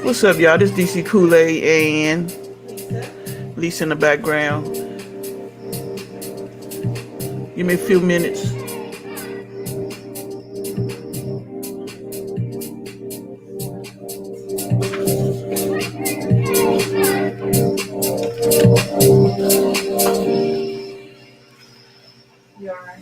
What's up, y'all? This is DC Kool-Aid and Lisa in the background. Give me a few minutes. You all right?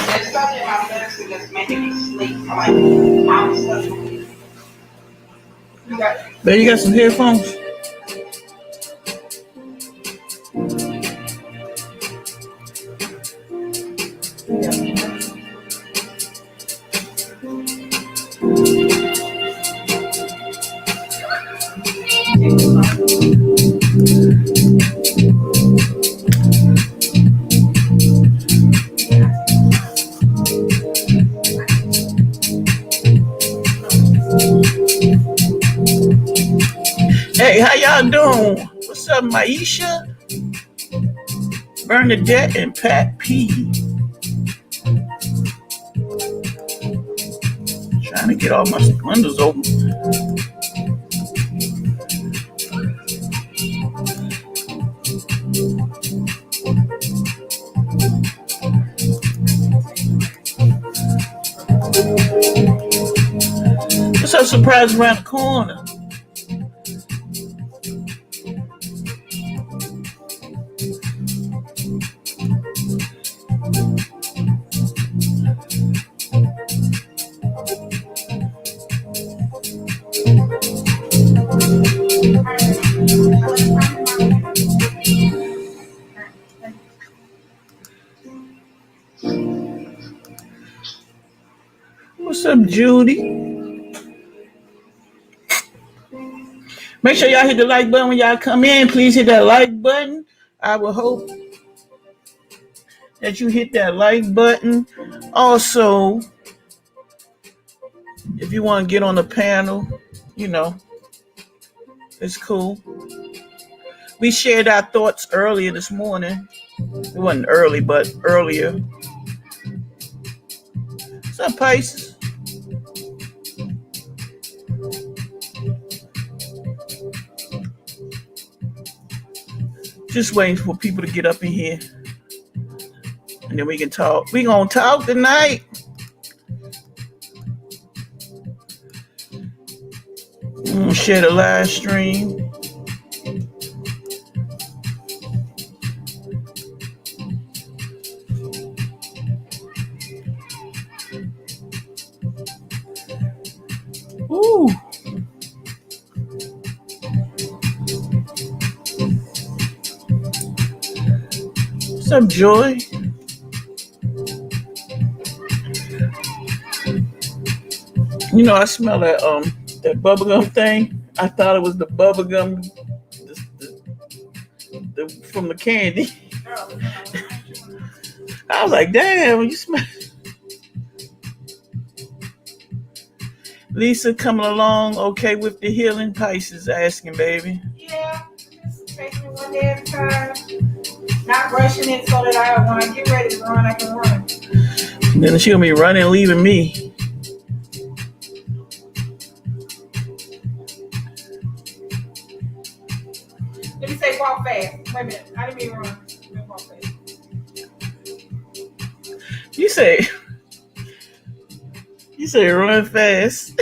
There's something in my medicine that's making me sleep. I'm sleeping. Babe, you got some headphones? Hey, how y'all doing? What's up, Maisha? Bernadette and Pat P. Trying to get all my windows open. What's up, surprise around the corner? What's up, Judy? Make sure y'all hit the like button when y'all come in. Please hit that like button. I will hope that you hit that like button. Also, if you want to get on the panel, it's cool. We shared our thoughts earlier this morning. It wasn't early, but earlier. What's up, Pisces? Just waiting for people to get up in here. And then we can talk. We gonna talk tonight. I'm gonna share the live stream. Ooh. What's up, Joy? I smell that bubblegum thing. I thought it was the bubblegum from the candy. I was like, damn, you smell. Lisa coming along okay with the healing? Pisces asking, baby. Yeah, just taking it one day at a time. Not rushing it so that when I get ready to run, I can run. And then she'll be running, leaving me. Let me say walk fast. Wait a minute. I didn't mean run. Walk fast. You say run fast.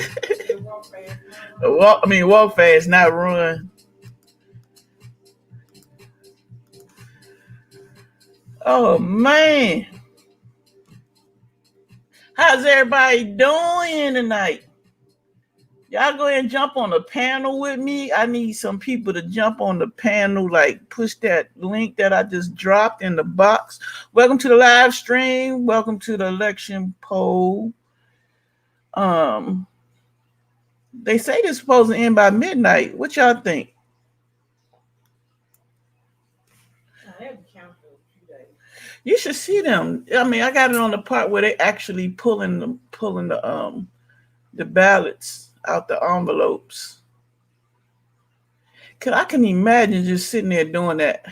Walk fast. Walk fast, not run. Oh man. How's everybody doing tonight? Y'all go ahead and jump on the panel with me. I need some people to jump on the panel, like push that link that I just dropped in the box. Welcome to the live stream. Welcome to the election poll. They say they're supposed to end by midnight. What y'all think? You should see them. I mean, I got it on the part where they actually pulling the ballots out the envelopes. Cause I can imagine just sitting there doing that.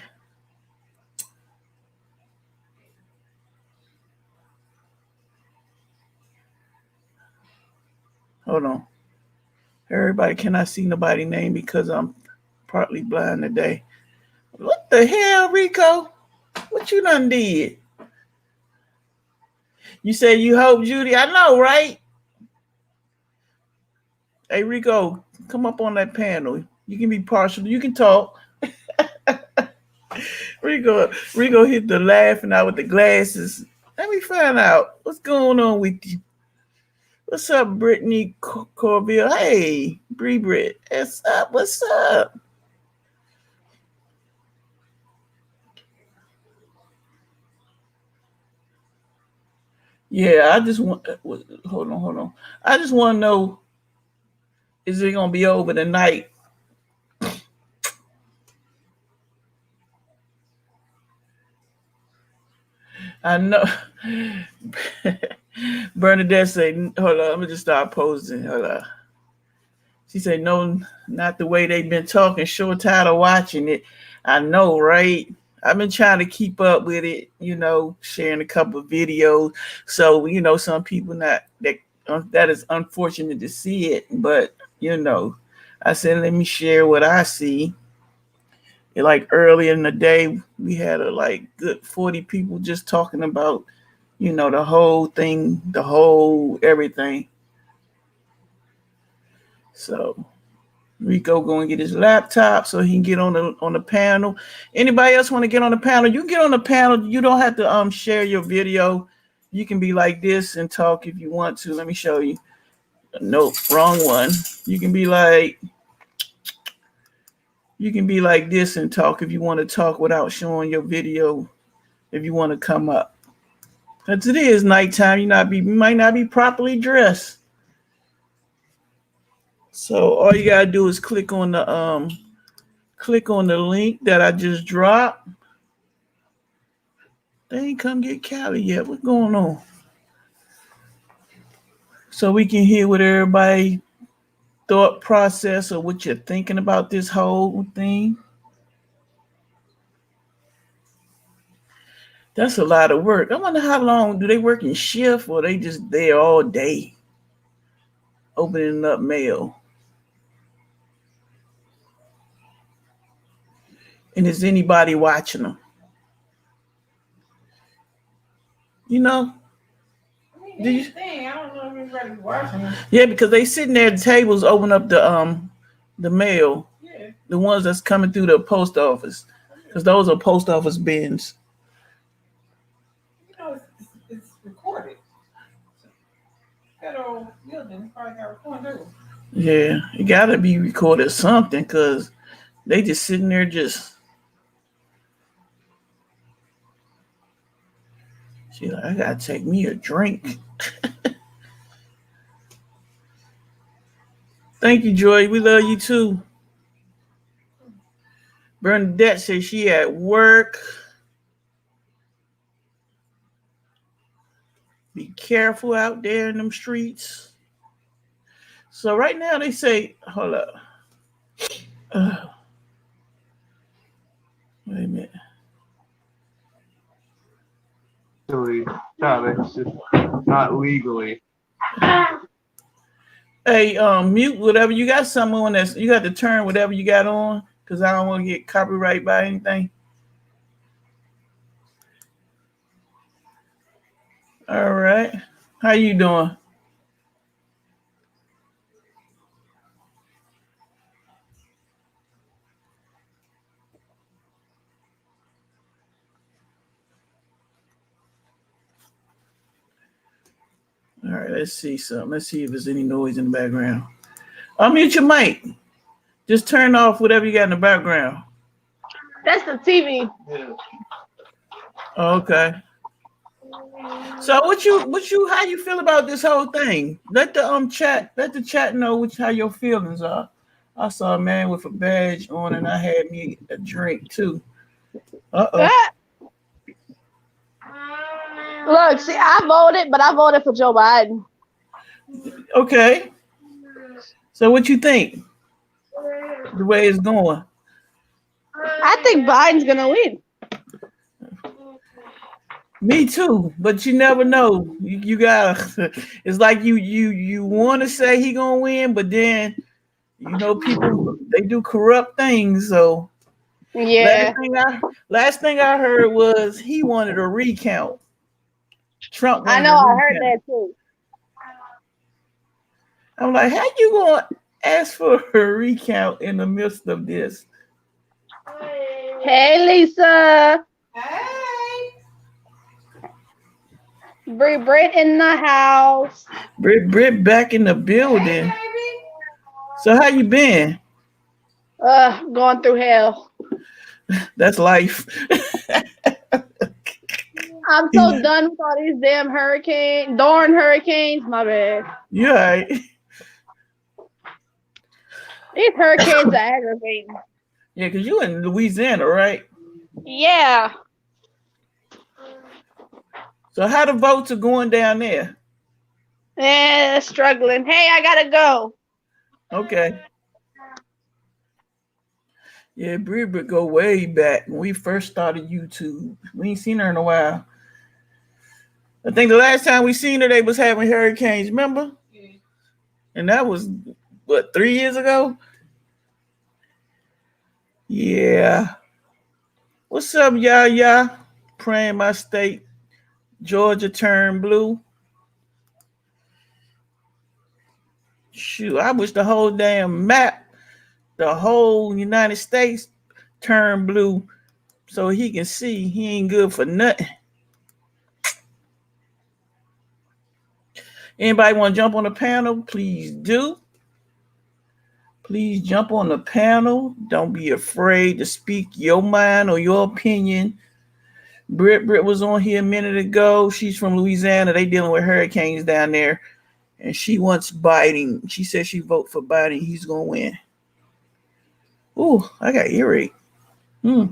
Hold on. Everybody cannot see nobody's name because I'm partly blind today. What the hell, Rico? What you done did? You say you hope, Judy? I know, right? Hey, Rico, come up on that panel. You can be partial. You can talk. Rico hit the laughing out with the glasses. Let me find out what's going on with you. What's up, Brittany Corville? Hey, Bree Britt. What's up? What's up? Yeah, I just want. Hold on. I just want to know: is it gonna be over tonight? I know. Bernadette said, "Hold on, let me just start posting." Hold on. She said, "No, not the way they've been talking. Sure tired of watching it. I know, right? I've been trying to keep up with it, sharing a couple of videos. So, some people that is unfortunate to see it, but I said, let me share what I see. Like earlier in the day, we had like good 40 people just talking about, the whole thing, the whole everything. So Rico going to get his laptop so he can get on the panel. Anybody else want to get on the panel? You can get on the panel. You don't have to share your video. You can be like this and talk if you want to. Let me show you. Nope, wrong one. You can be like this and talk if you want to talk without showing your video. If you want to come up, because it is nighttime. You might not be properly dressed. So all you gotta do is click on the link that I just dropped. They ain't come get Callie yet. What's going on? So we can hear what everybody thought process or what you're thinking about this whole thing. That's a lot of work. I wonder how long do they work in shift or they just there all day opening up mail. And is anybody watching them? I don't know if anybody's watching them. Yeah, because they sitting there at the tables open up the mail. Yeah. The ones that's coming through the post office. Because those are post office bins. It's recorded. That old building probably got recorded too. Yeah, it gotta be recorded something because they just sitting there just. She's like, I gotta take me a drink. Thank you, Joy. We love you too. Bernadette says she at work. Be careful out there in them streets. So right now they say, hold up. Wait a minute. Not legally. Hey, mute whatever you got. Something on that. You got to turn whatever you got on because I don't want to get copyright by anything. All right. How you doing? All right, let's see something. Let's see if there's any noise in the background. Unmute your mic. Just turn off whatever you got in the background. That's the TV. Yeah. Okay. So how you feel about this whole thing? Let the chat know how your feelings are. I saw a man with a badge on and I had me a drink too. Uh-oh. Look, see, I voted, but I voted for Joe Biden. Okay. So what you think? The way it's going. I think Biden's gonna win. Me too, but you never know. You gotta. It's like you want to say he gonna win, but then people they do corrupt things. So last Yeah, thing I last thing I heard was he wanted a recount. Trump I wanted know. a I heard recount. that too. I'm like, how you gonna ask for a recount in the midst of this? Hey, Lisa. Hey. Britt in the house. Britt back in the Hey, building. baby. So how you been? Going through hell. That's life. I'm so done with all these damn darn hurricanes. My bad. You all right? These hurricanes are aggravating. Yeah, because you in Louisiana, right? Yeah. So how the votes are going down there? Struggling. Hey, I gotta go. Okay. Yeah, Britt go way back when we first started YouTube. We ain't seen her in a while. I think the last time we seen her, they was having hurricanes. Remember? And that was what 3 years ago. Yeah. What's up, y'all? Praying my state, Georgia, turn blue. Shoot, I wish the whole damn map, the whole United States, turned blue so he can see he ain't good for nothing. Anybody want to jump on the panel? Please do. Please jump on the panel. Don't be afraid to speak your mind or your opinion. Britt was on here a minute ago. She's from Louisiana. They dealing with hurricanes down there. And she wants Biden. She said she vote for Biden. He's going to win. Ooh, I got earache. Here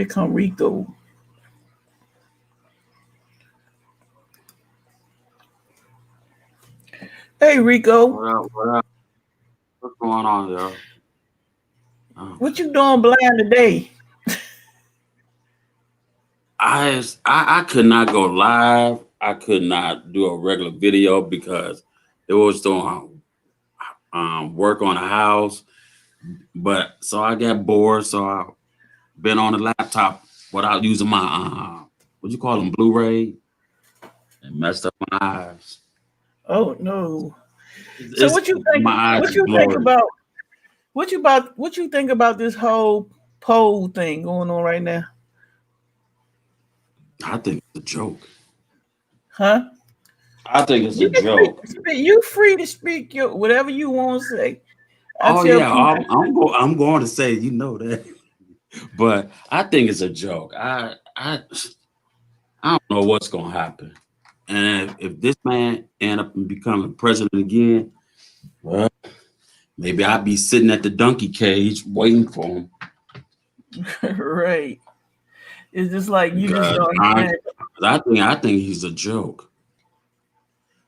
come Rico. Hey, Rico. What up? What up? What's going on, yo? What you doing blind today? I could not go live. I could not do a regular video because it was doing work on the house. But so I got bored, so I been on the laptop without using my what you call them, Blu-ray, and messed up my eyes. Oh no! So what you think? My eyes What you blurry. think about? What you think about this whole poll thing going on right now? I think it's a joke. Huh? I think it's You a can joke. you free to speak your whatever you want to say. Oh tell yeah, people, I'm going to say that, but I think it's a joke. I don't know what's going to happen, and if this man end up becoming president again, well, maybe I'll be sitting at the donkey cage waiting for him. right? It's just like you just Because don't. I think he's a joke.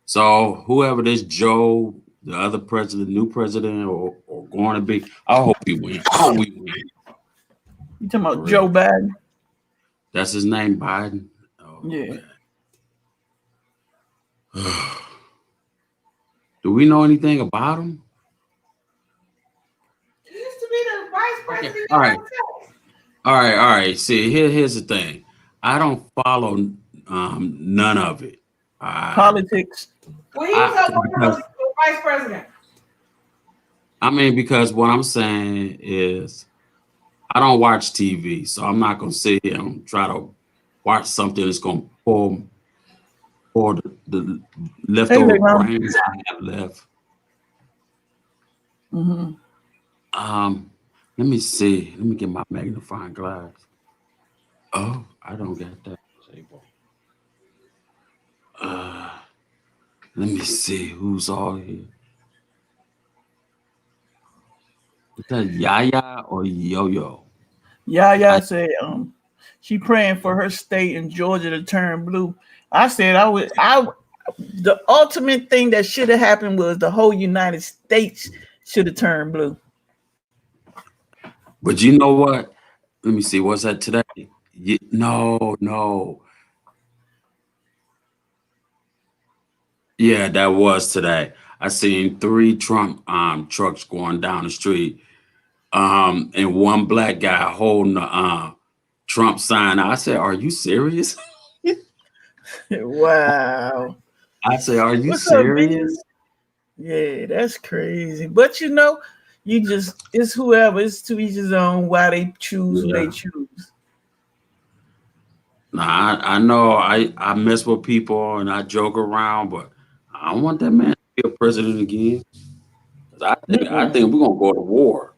So whoever this Joe, the other president, new president, or going to be, I hope he wins. I hope we win. You talking about For Joe real. Biden? That's his name, Biden. Oh, Yeah. okay. Do we know anything about him? He used to be the vice president. Okay. All right. See, here's the thing. I don't follow none of it. Politics. Well, he was up Because, for vice president. I mean, because what I'm saying is I don't watch TV, so I'm not gonna sit here and try to watch something that's gonna pour the leftover Hey, Mom. brains I have left. Let me see. Let me get my magnifying glass. Oh, I don't get that table. Let me see who's all here. Is that Yaya or Yo-Yo? Yaya said she praying for her state in Georgia to turn blue. I said the ultimate thing that should have happened was the whole United States should have turned blue. But you know what? Let me see. What's that today? No. Yeah, that was today. I seen 3 Trump trucks going down the street, and one black guy holding the Trump sign. I said, "Are you serious?" Wow. I said, "Are you What's up, B? serious?" Yeah, that's crazy. But you know, it's whoever. It's to each his own. Why they choose who they Yeah. choose. Nah, I know I mess with people and I joke around, but I don't want that man to be a president again. 'Cause I Mm-mm. think we're gonna go to war.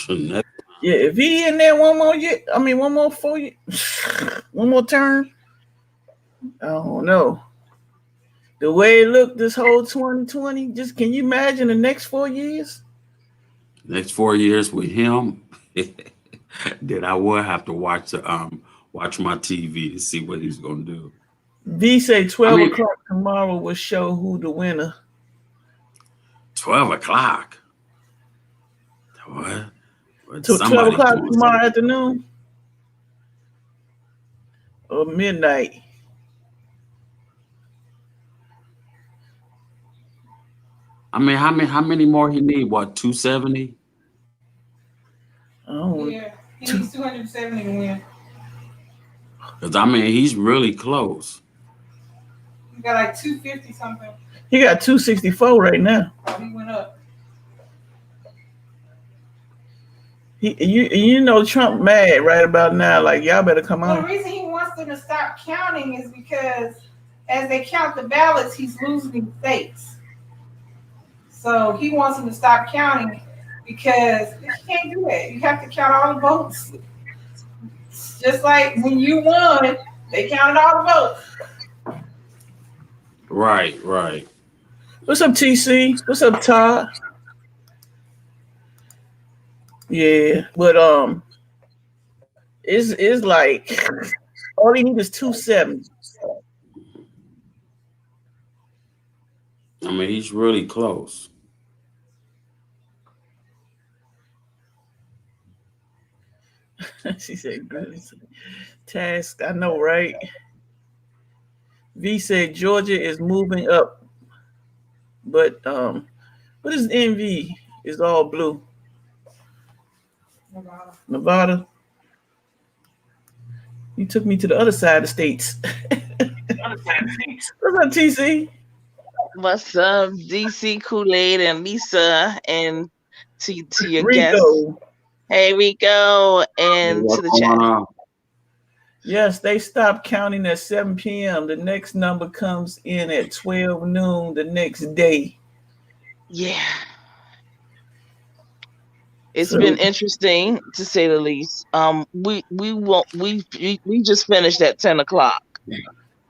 Next- Yeah, if he in there one more year, I mean one more 4 year, one more term. I don't know. The way it looked this whole 2020, just can you imagine the next 4 years? Next 4 years with him, then I will have to watch my TV to see what he's gonna do. V say I 12 mean, o'clock tomorrow will show who the winner. 12 o'clock. What? What? So 12 Somebody's o'clock doing tomorrow something. afternoon or midnight. I mean, how many more he need? What, 270? Oh, Yeah, he needs 270 to win. Because I mean, he's really close. He got like 250 something. he got 264 right now. Oh, he went up. You know Trump mad right about now. Like y'all better come Well, the on. reason he wants them to stop counting is because as they count the ballots, he's losing states. So he wants them to stop counting because you can't do that. You have to count all the votes. Just like when you won, they counted all the votes. Right. What's up, TC? What's up, Todd? Yeah, but it's like all he need is 270. I mean, he's really close. She said, "Good task." I know, right? V said Georgia is moving up, but what is NV? It's all blue. Nevada. You took me to the other side of the states. What's up, TC? What's up, DC Kool-Aid and Lisa, and to your guests. Rico. Hey, Rico, Hey, and to what's the going chat. on? Yes, they stopped counting at 7 p.m. The next number comes in at 12 noon the next day. Yeah, it's So, been interesting to say the least. We just finished at 10 o'clock.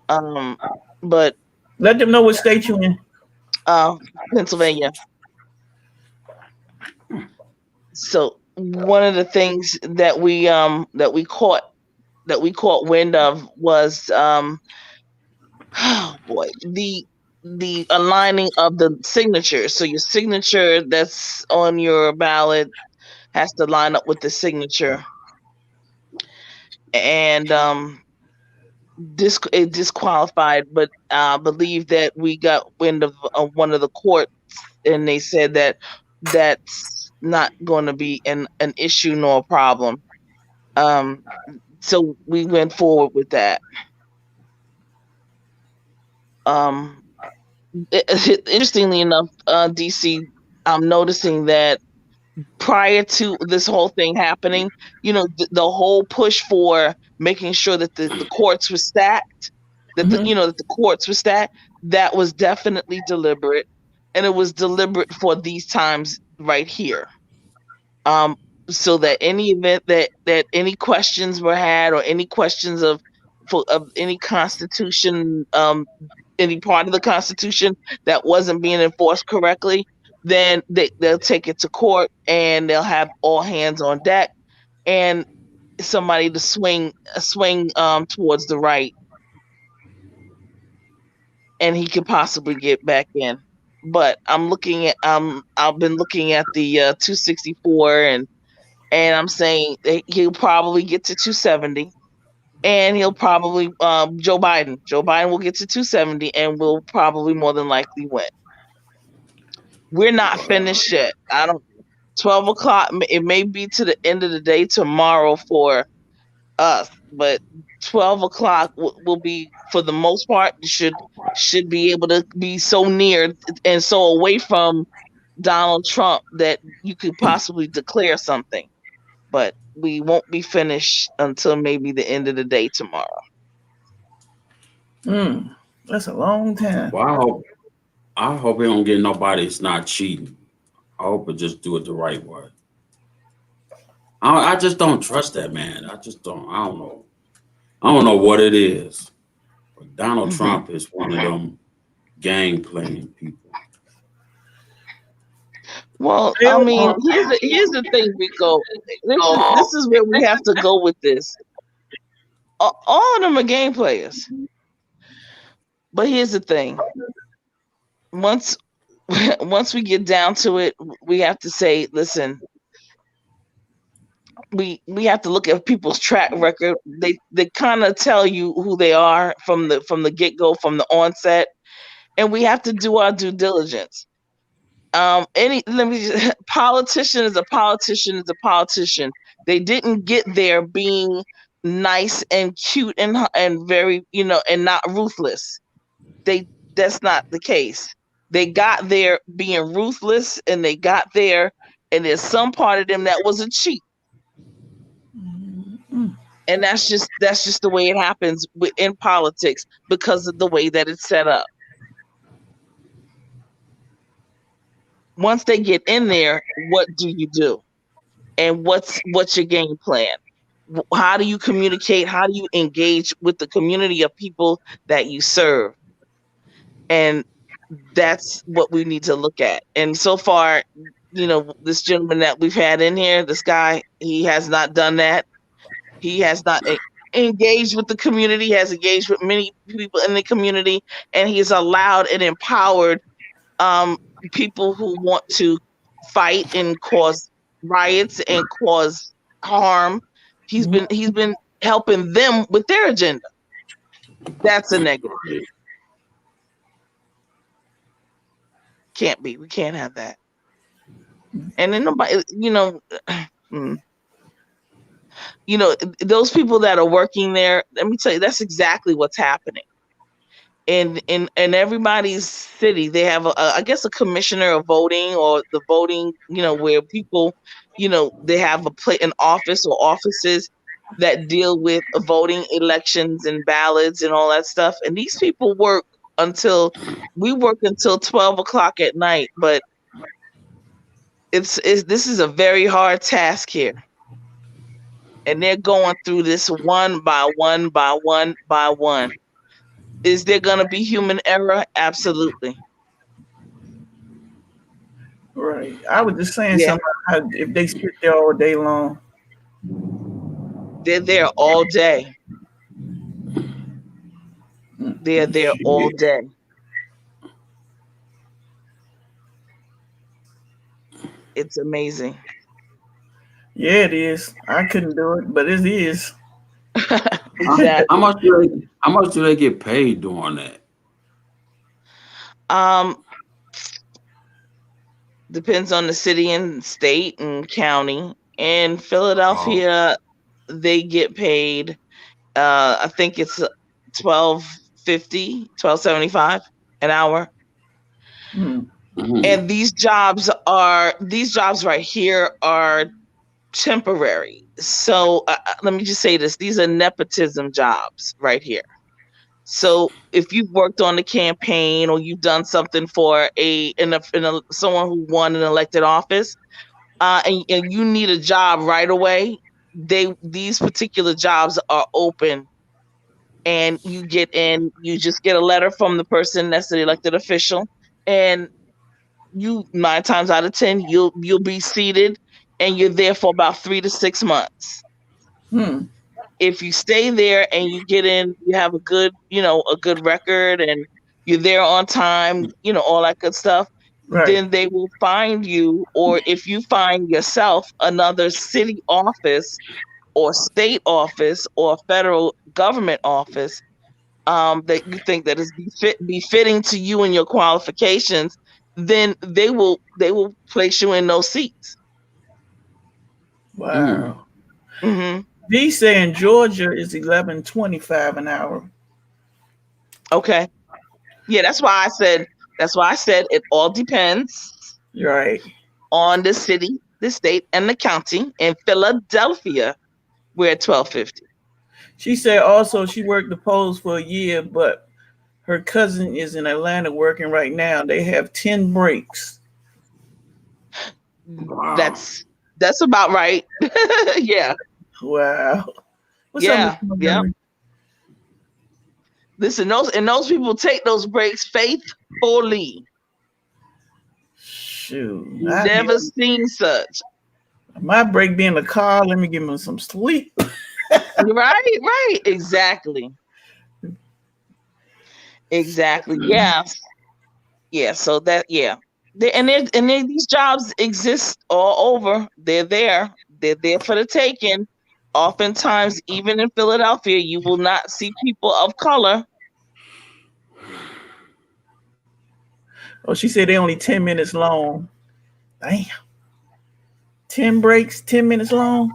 But let them know what state you in. Pennsylvania. So one of the things that we caught wind of was oh boy, the aligning of the signature. So your signature that's on your ballot has to line up with the signature, and it disqualified. But I believe that we got wind of one of the courts, and they said that that's not going to be an issue nor a problem. So we went forward with that. Interestingly enough, DC, I'm noticing that prior to this whole thing happening, the whole push for making sure that the courts were stacked, that Mhm. that the courts were stacked, that was definitely deliberate, and it was deliberate for these times right here. So that any event that any questions were had, or any questions of any constitution, any part of the Constitution that wasn't being enforced correctly, then they'll take it to court, and they'll have all hands on deck, and somebody to swing towards the right, and he could possibly get back in. But I've been looking at the 264 And I'm saying that he'll probably get to 270, and he'll probably Joe Biden will get to 270 and will probably more than likely win. We're not finished yet. 12 o'clock, it may be to the end of the day tomorrow for us, but 12 o'clock will be, for the most part, should be able to be so near and so away from Donald Trump that you could possibly declare something. But we won't be finished until maybe the end of the day tomorrow. That's a long time. Well, I hope it don't get nobody that's not cheating. I hope it just do it the right way. I just don't trust that man. I don't know. I don't know what it is. But Donald Trump is one of them game playing people. Well, I mean, here's the thing, Rico. This is where we have to go with this. All of them are game players. But here's the thing. Once we get down to it, we have to say, listen, we have to look at people's track record. They kind of tell you who they are from the get-go, from the onset, and we have to do our due diligence. Politician is a politician is a politician. They didn't get there being nice and cute and very, and not ruthless. That's not the case. They got there being ruthless, and they got there, and there's some part of them that was a cheat. And that's just the way it happens in politics because of the way that it's set up. Once they get in there, what do you do? And what's your game plan? How do you communicate? How do you engage with the community of people that you serve? And that's what we need to look at. And so far, this gentleman that we've had in here, this guy, he has not done that. He has not engaged with the community, has engaged with many people in the community, and he's allowed and empowered people who want to fight and cause riots and cause harm. He's been helping them with their agenda. That's a negative. Can't be. We can't have that. And then nobody, those people that are working there, let me tell you, that's exactly what's happening. In everybody's city, they have I guess a commissioner of voting, or the voting, where people, they have an office or offices that deal with voting, elections and ballots and all that stuff. And these people work until 12 o'clock at night. But this is a very hard task here. And they're going through this one by one by one by one. Is there going to be human error? Absolutely. Right. I was just saying something about if they sit there all day long. They're there all day. They're there all day. It's amazing. Yeah, it is. I couldn't do it, but it is. Exactly. How much do they get paid doing that? Depends on the city and state and county. In Philadelphia, they get paid. I think it's $12.50, $12.75 an hour. And these jobs right here are temporary. So let me just say this: these are nepotism jobs right here. So if you've worked on the campaign, or you've done something for someone who won an elected office, and you need a job right away, these particular jobs are open, and you get in. You just get a letter from the person that's the elected official, and you 9 times out of 10 you'll be seated, and you're there for about 3 to 6 months. If you stay there and you get in, you have a good record, and you're there on time, all that good stuff, Right. then they will find you, or if you find yourself another city office or state office or federal government office that you think that is befitting to you and your qualifications, then they will place you in those seats. Wow. Hmm. V saying Georgia is 11.25 an hour. Okay. Yeah, that's why I said it all depends Right. on the city, the state, and the county. In Philadelphia, we're at $12.50. She said also she worked the polls for a year, but her cousin is in Atlanta working right now. They have 10 breaks. Wow. That's about right. Yeah. Wow. What's up, Yeah. Mr. Yeah. Montgomery? Listen, those people take those breaks faithfully. Shoot. Never seen such. My break being the car. Let me give me some sleep. Right. Exactly. Yeah. Yeah. So that, yeah. These jobs exist all over. They're there. They're there for the taking. Oftentimes, even in Philadelphia, you will not see people of color. Oh, she said they only 10 minutes long. Damn. 10 breaks, 10 minutes long.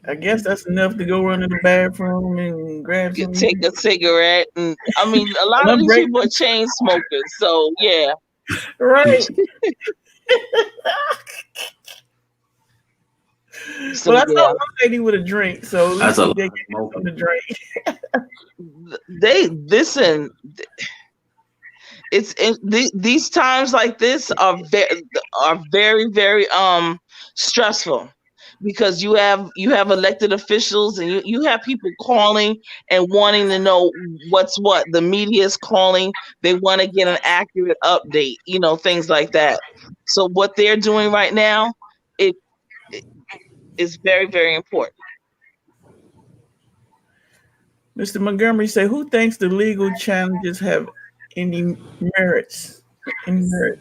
I guess that's enough to go run to the bathroom and grab You something. take a cigarette, and I mean, a lot of One these break. people are chain smokers. So yeah. Right. So Well, I yeah, saw one lady with a drink, so at That's least a she lot did of get smoking. something to drink. they listen. These times like this are very stressful, because you have elected officials, and you have people calling and wanting to know what's what. The media is calling. They want to get an accurate update, things like that. So what they're doing right now, it is very, very important. Mr. Montgomery said, "Who thinks the legal challenges have any merits? Any merit?"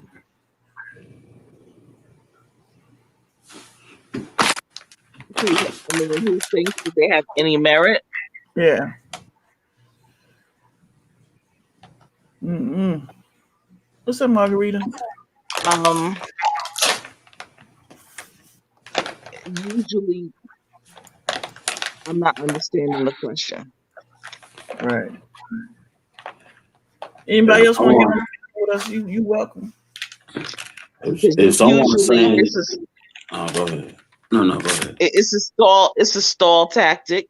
Who thinks that they have any merit? Yeah. Mm-mm. What's up, Margarita? Um, Usually, I'm not understanding the question. Right. Anybody else want to get on with us? You welcome. If someone is Usually, saying, oh, go ahead. No, go ahead. it's a stall. It's a stall tactic.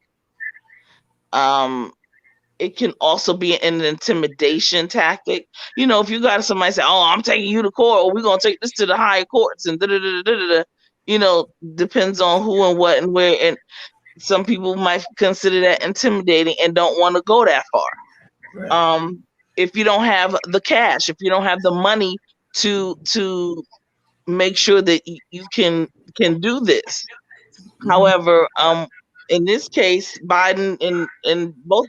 It can also be an intimidation tactic. If you got somebody say, "Oh, I'm taking you to court, or we're gonna take this to the higher courts," and depends on who and what and where. And some people might consider that intimidating and don't want to go that far. Right. If you don't have the cash, if you don't have the money to make sure that you can do this. However, in this case, Biden and both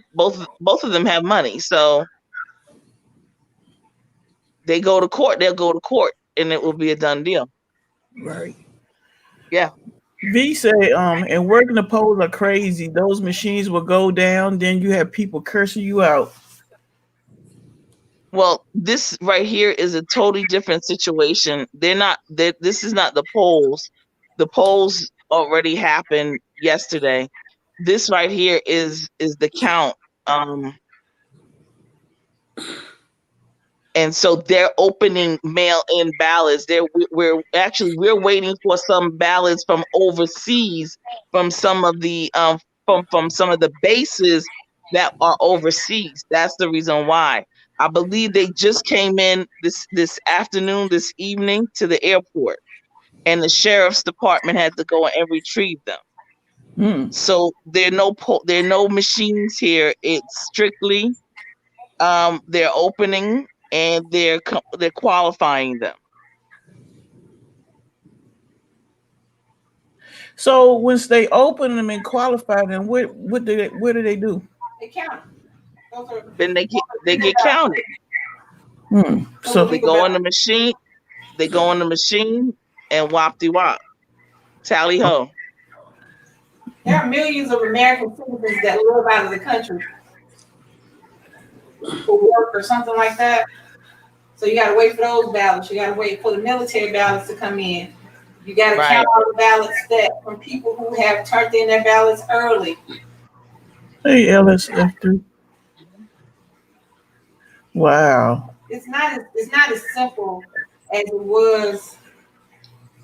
of them have money, so they go to court. They'll go to court, and it will be a done deal. Right. Yeah. V said, and working the polls are crazy. Those machines will go down, then you have people cursing you out. Well, this right here is a totally different situation. This is not the polls. The polls already happened yesterday. This right here is the count. And so they're opening mail-in ballots. We're waiting for some ballots from overseas, from some of the from some of the bases that are overseas. That's the reason why. I believe they just came in this afternoon, this evening, to the airport, and the sheriff's department had to go and retrieve them. So there are no machines here. It's strictly they're opening and they're qualifying them. So once they open them and qualify them, what do they do? They count. Then they get counted. So They go on the machine. They go on the machine and wop-de-wop. Tally ho. There are millions of American citizens that live out of the country for work or something like that. So you got to wait for those ballots. You got to wait for the military ballots to come in. You got to count all the ballots that from people who have turned in their ballots early. Hey, LSF3. Wow. It's not as simple as it was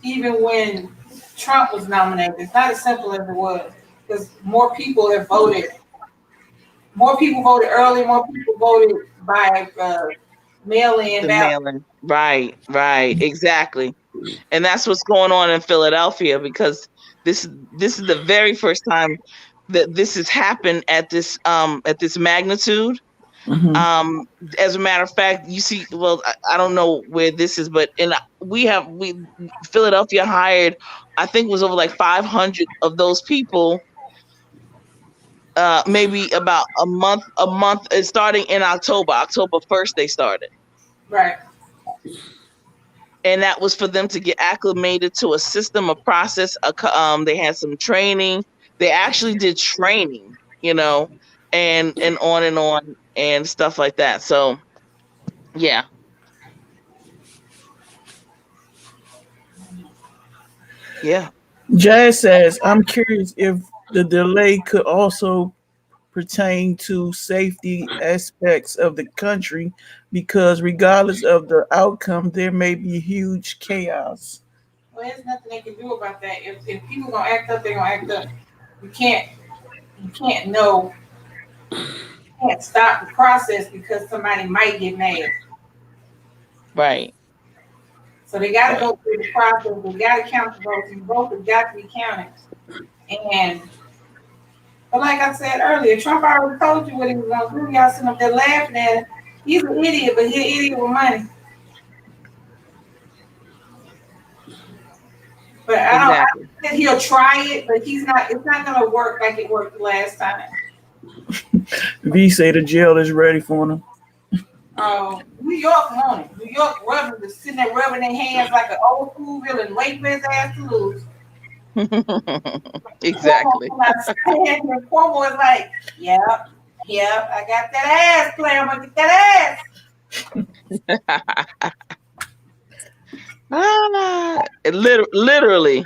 even when Trump was nominated. It's not as simple as it was because more people have voted. More people voted early. More people voted by mail-in ballot. Right, exactly. And that's what's going on in Philadelphia because this is the very first time that this has happened at this magnitude. Mm-hmm. As a matter of fact, you see, well, I don't know where this is, but Philadelphia hired, I think it was over like 500 of those people. Maybe about a month, starting in October 1st, they started. Right. And that was for them to get acclimated to a system, a process. They had some training. They actually did training, and on and stuff like that. So, yeah. Yeah. Jazz says, I'm curious if the delay could also pertain to safety aspects of the country because regardless of the outcome, there may be huge chaos. Well, there's nothing they can do about that. If people gonna act up, they're gonna act up. You can't know. You can't stop the process because somebody might get mad. Right. So they got to go through the process. They got to count the votes. The votes have got to be counted. But like I said earlier, Trump already told you what he was going to do. Y'all sitting up there laughing at him. He's an idiot, but he's an idiot with money. But I don't think he'll try it, but it's not going to work like it worked the last time. V say the jail is ready for him. New York won it. New York was sitting there rubbing their hands like an old school villain, waiting for his ass to lose. Exactly. Cuomo is like, yep, I got that ass, player. I'm gonna get that ass. Literally.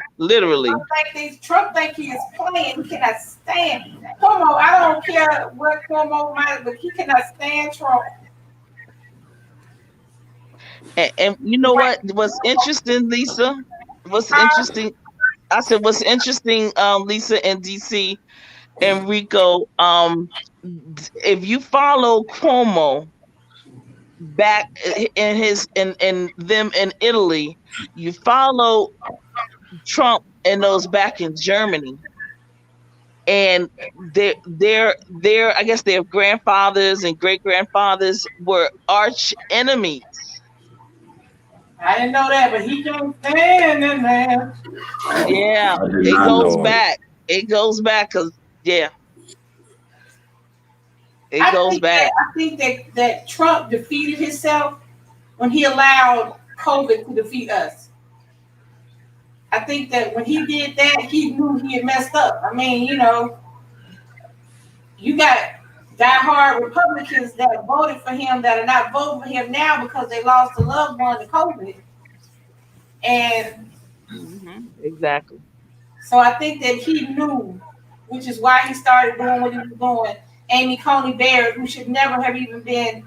Trump think he is playing. He cannot stand Cuomo. I don't care what Cuomo might, but he cannot stand Trump. And you know what's interesting, Lisa? What's interesting? I said, what's interesting, Lisa and DC, Enrico, if you follow Cuomo back in them in Italy, you follow Trump and those back in Germany, and their I guess their grandfathers and great grandfathers were arch enemies. I didn't know that, but he can't stand it, man. Yeah, it goes back. It goes back because it goes back. I think that Trump defeated himself when he allowed COVID to defeat us. I think that when he did that, he knew he had messed up. I mean, you got diehard Republicans that voted for him that are not voting for him now because they lost a loved one to COVID. And exactly. So I think that he knew, which is why he started doing what he was doing. Amy Coney Barrett, who should never have even been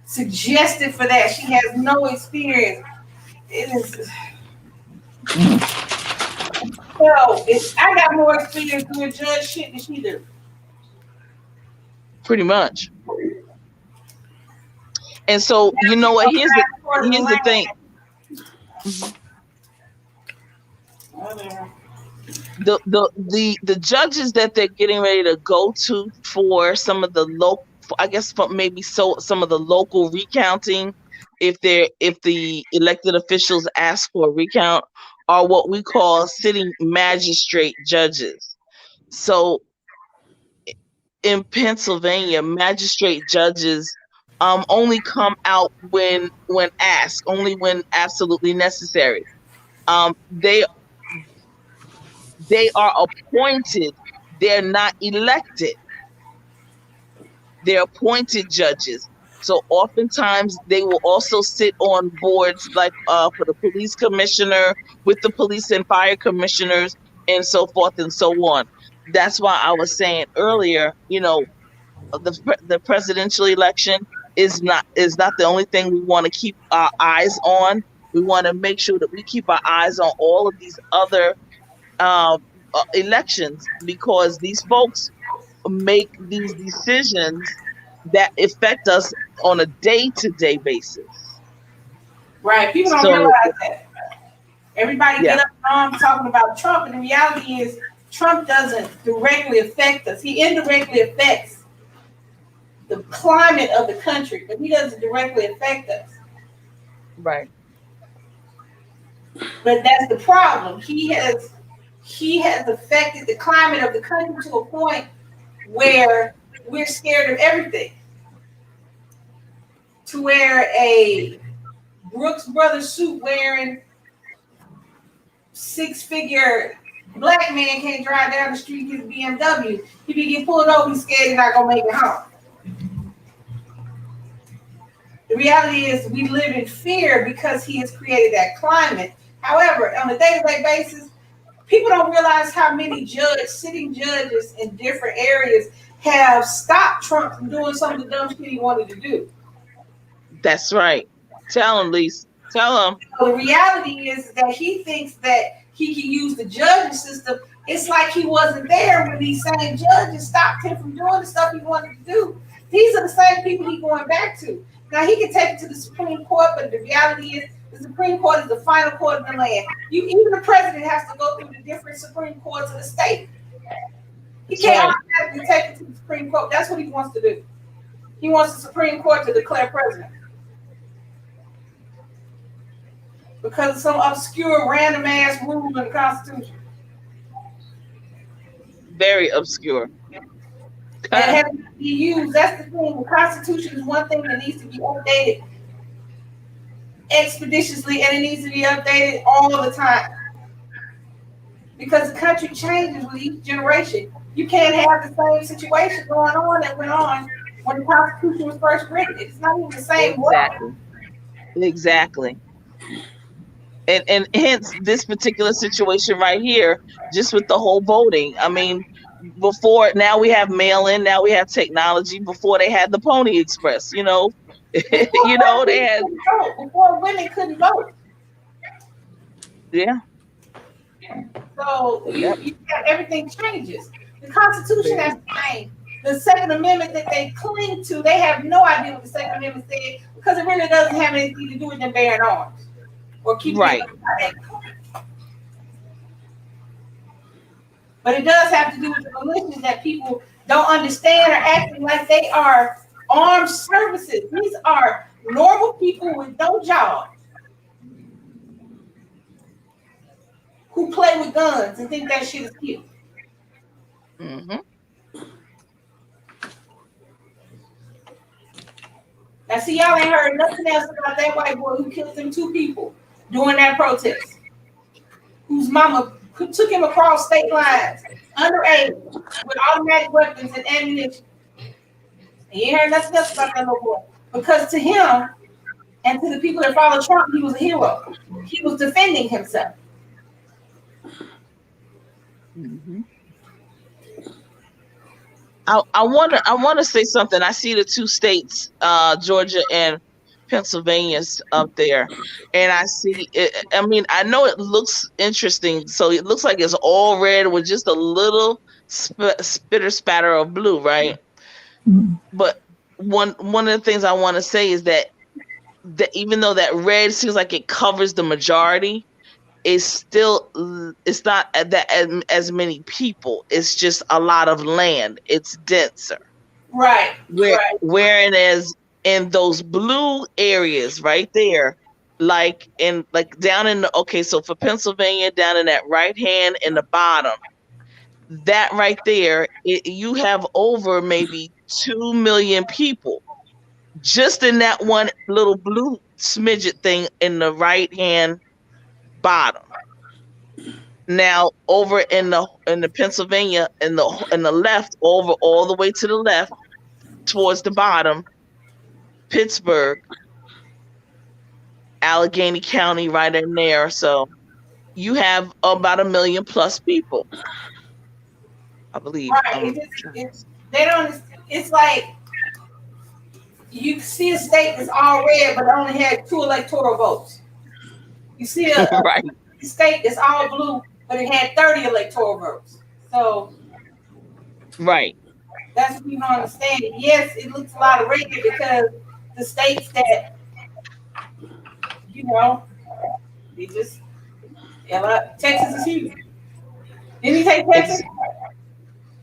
suggested for that. She has no experience. It is. I got more experience doing judge shit than she do. Pretty much. And so, you know what? Here's the thing. The judges that they're getting ready to go to for some of the local, I guess some of the local recounting, if the elected officials ask for a recount, are what we call sitting magistrate judges. So in Pennsylvania, magistrate judges only come out when asked, only when absolutely necessary. They are appointed. They're not elected. They're appointed judges. So oftentimes they will also sit on boards like for the police commissioner, with the police and fire commissioners, and so forth and so on. That's why I was saying earlier, the presidential election is not the only thing we want to keep our eyes on. We want to make sure that we keep our eyes on all of these other uh, elections, because these folks make these decisions that affect us on a day-to-day basis. Right. People don't So realize that. Everybody yeah, get up and on talking about Trump, and the reality is Trump doesn't directly affect us. He indirectly affects the climate of the country, but he doesn't directly affect us. right. But that's the problem. He has affected the climate of the country to a point where we're scared of everything. To where a Brooks Brothers suit wearing six-figure black man can't drive down the street in his BMW. He be getting pulled over, he's scared he's not gonna make it home. The reality is we live in fear because he has created that climate. However, on a day-to-day basis, people don't realize how many sitting judges in different areas have stopped Trump from doing some of the dumb shit he wanted to do. That's right. Tell him, Lisa. Tell him. So the reality is that he thinks that he can use the judging system. It's like he wasn't there when these same judges stopped him from doing the stuff he wanted to do. These are the same people he's going back to. Now he can take it to the Supreme Court, but the reality is the Supreme Court is the final court of the land. Even the president has to go through the different Supreme Courts of the state. He can't automatically take it to the Supreme Court. That's what he wants to do. He wants the Supreme Court to declare president. Because of some obscure random ass rule in the Constitution. Very obscure. That has to be used. That's the thing. The Constitution is one thing that needs to be updated expeditiously, and it needs to be updated all the time. Because the country changes with each generation. You can't have the same situation going on that went on when the Constitution was first written. It's not even the same Exactly. way. Exactly. And hence this particular situation right here, just with the whole voting. I mean, before, now we have mail-in, now we have technology. Before they had the Pony Express, they had. Before women couldn't vote. Yeah. So everything changes. The Constitution has changed. The Second Amendment that they cling to, they have no idea what the Second Amendment said, because it really doesn't have anything to do with them bearing arms or keeping right. But it does have to do with the militias that people don't understand, or acting like they are armed services. These are normal people with no job who play with guns and think that shit is cute. Mm-hmm. Now, see, y'all ain't heard nothing else about that white boy who killed them 2 people during that protest, whose mama took him across state lines, underage, with automatic weapons and ammunition. And you ain't heard nothing else about that little boy. Because to him, and to the people that follow Trump, he was a hero. He was defending himself. Mm-hmm. I want to say something. I see the 2 states, Georgia and Pennsylvania, up there, and I see it. I mean, I know it looks interesting. So it looks like it's all red with just a little spitter spatter of blue, right? Mm-hmm. But one of the things I want to say is that even though that red seems like it covers the majority, it's not that as many people. It's just a lot of land. It's denser. Right. Whereas in those blue areas right there, down in so for Pennsylvania, down in that right hand in the bottom, that right there, you have over maybe 2 million people just in that one little blue smidget thing in the right hand bottom. Now over in the Pennsylvania in the left, over all the way to the left towards the bottom, Pittsburgh, Allegheny County right in there. So you have about 1 million plus people, I believe. Right. They don't. It's like you see a state that's all red, but only had 2 electoral votes. You see a Right. state that's all blue, but it had 30 electoral votes. So Right. that's what you don't understand. Yes, it looks a lot of red because the states that they just Texas is huge. Didn't you take Texas?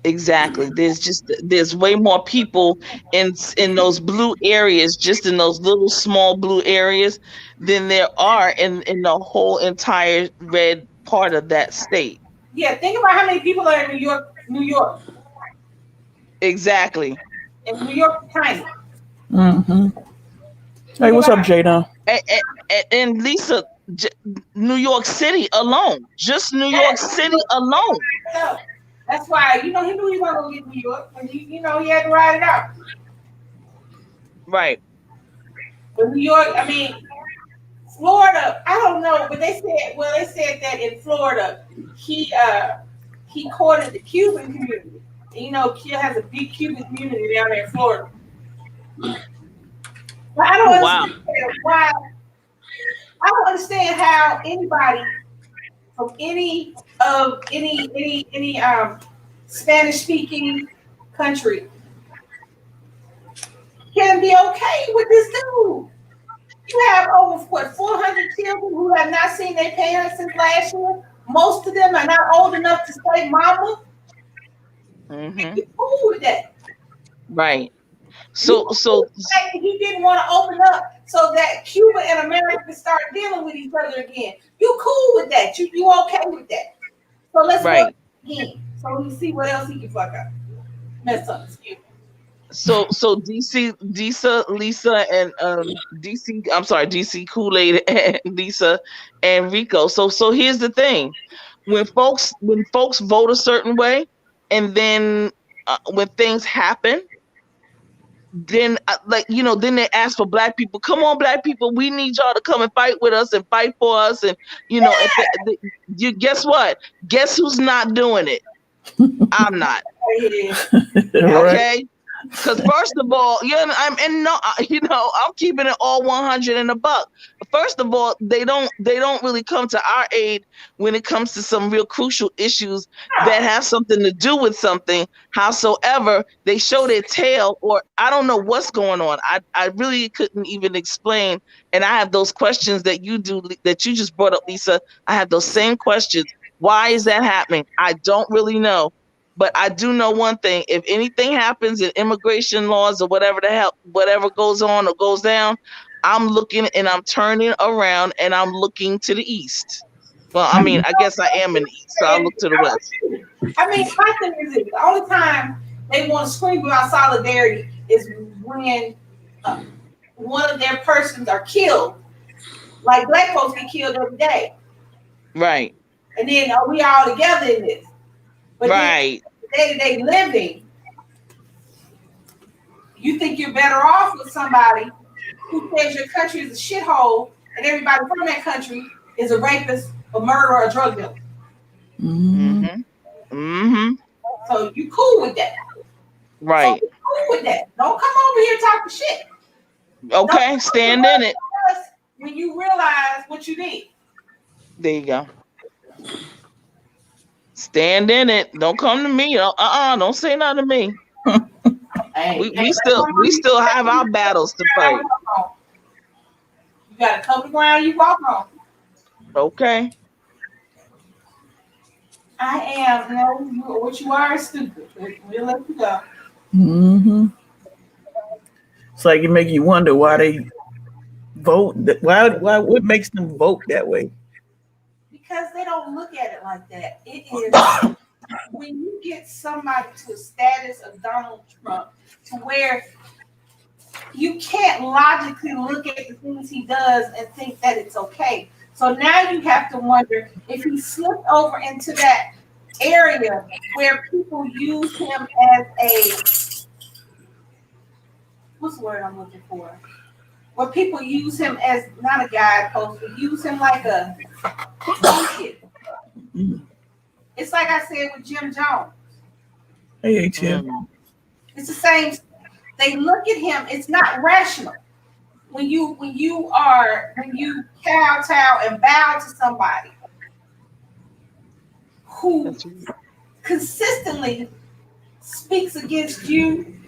Exactly. There's way more people in those blue areas, just in those little small blue areas, than there are in the whole entire red part of that state. Yeah, think about how many people are in New York. New York. Exactly. And New York is tiny. Mm-hmm. Hey, what's up, Jada? And Lisa, New York City alone, just New York City alone. So that's why he knew he wasn't gonna get New York, but he had to ride it out. Right. But New York, I mean, Florida, I don't know, but they said that in Florida, he courted the Cuban community. And, Cuba has a big Cuban community down there in Florida. But I don't understand why. I don't understand how anybody from any Spanish speaking country can be okay with this dude. You have over 400 children who have not seen their parents since last year. Most of them are not old enough to say mama. Mm-hmm. You cool with that? Right. So he didn't want to open up so that Cuba and America can start dealing with each other again. You cool with that? You okay with that? So let's work again. So we see what else he can fuck up. Mess up. Excuse me. So DC Lisa and DC, I'm sorry, DC KOOLAID and Lisa and Rico. So here's the thing. When folks vote a certain way, and then when things happen, then then they ask for black people. Come on, black people, we need y'all to come and fight with us and fight for us. And you guess what? Guess who's not doing it? I'm not. Okay. Because first of all, I'm keeping it all 100 and a buck. First of all, they don't really come to our aid when it comes to some real crucial issues that have something to do with something. Howsoever, they show their tail, or I don't know what's going on. I really couldn't even explain. And I have those questions that you just brought up, Lisa. I have those same questions. Why is that happening? I don't really know. But I do know one thing: if anything happens in immigration laws or whatever goes on or goes down, I'm looking and I'm turning around and I'm looking to the east. Well, I mean, I guess I am in the east, so I'll look to the west. I mean, my thing is the only time they want to scream about solidarity is when one of their persons are killed, like black folks get killed every day. Right. And then are we all together in this? But right. Day-to-day living, you think you're better off with somebody who says your country is a shithole and everybody from that country is a rapist, a murderer, or a drug dealer. Mm-hmm. Mm-hmm. So you cool with that. Right. So you cool with that. Don't come over here talking shit. Okay, stand in it. When you realize what you did. There you go. Stand in it. Don't come to me. Don't say nothing to me. We still have our battles to fight. You got to cover the ground you walk on. Okay. I am. No, what you are is stupid. We'll let you go. Mm-hmm. It's like it makes you wonder why they vote. Why? What makes them vote that way? Because they don't look at it like that. It is when you get somebody to a status of Donald Trump to where you can't logically look at the things he does and think that it's okay. So now you have to wonder if he slipped over into that area where people use him as what's the word I'm looking for? Where people use him as not a guidepost, but use him like a beacon. It's like I said with Jim Jones. Hey, Tim. It's the same. They look at him. It's not rational. When you kowtow and bow to somebody who consistently speaks against you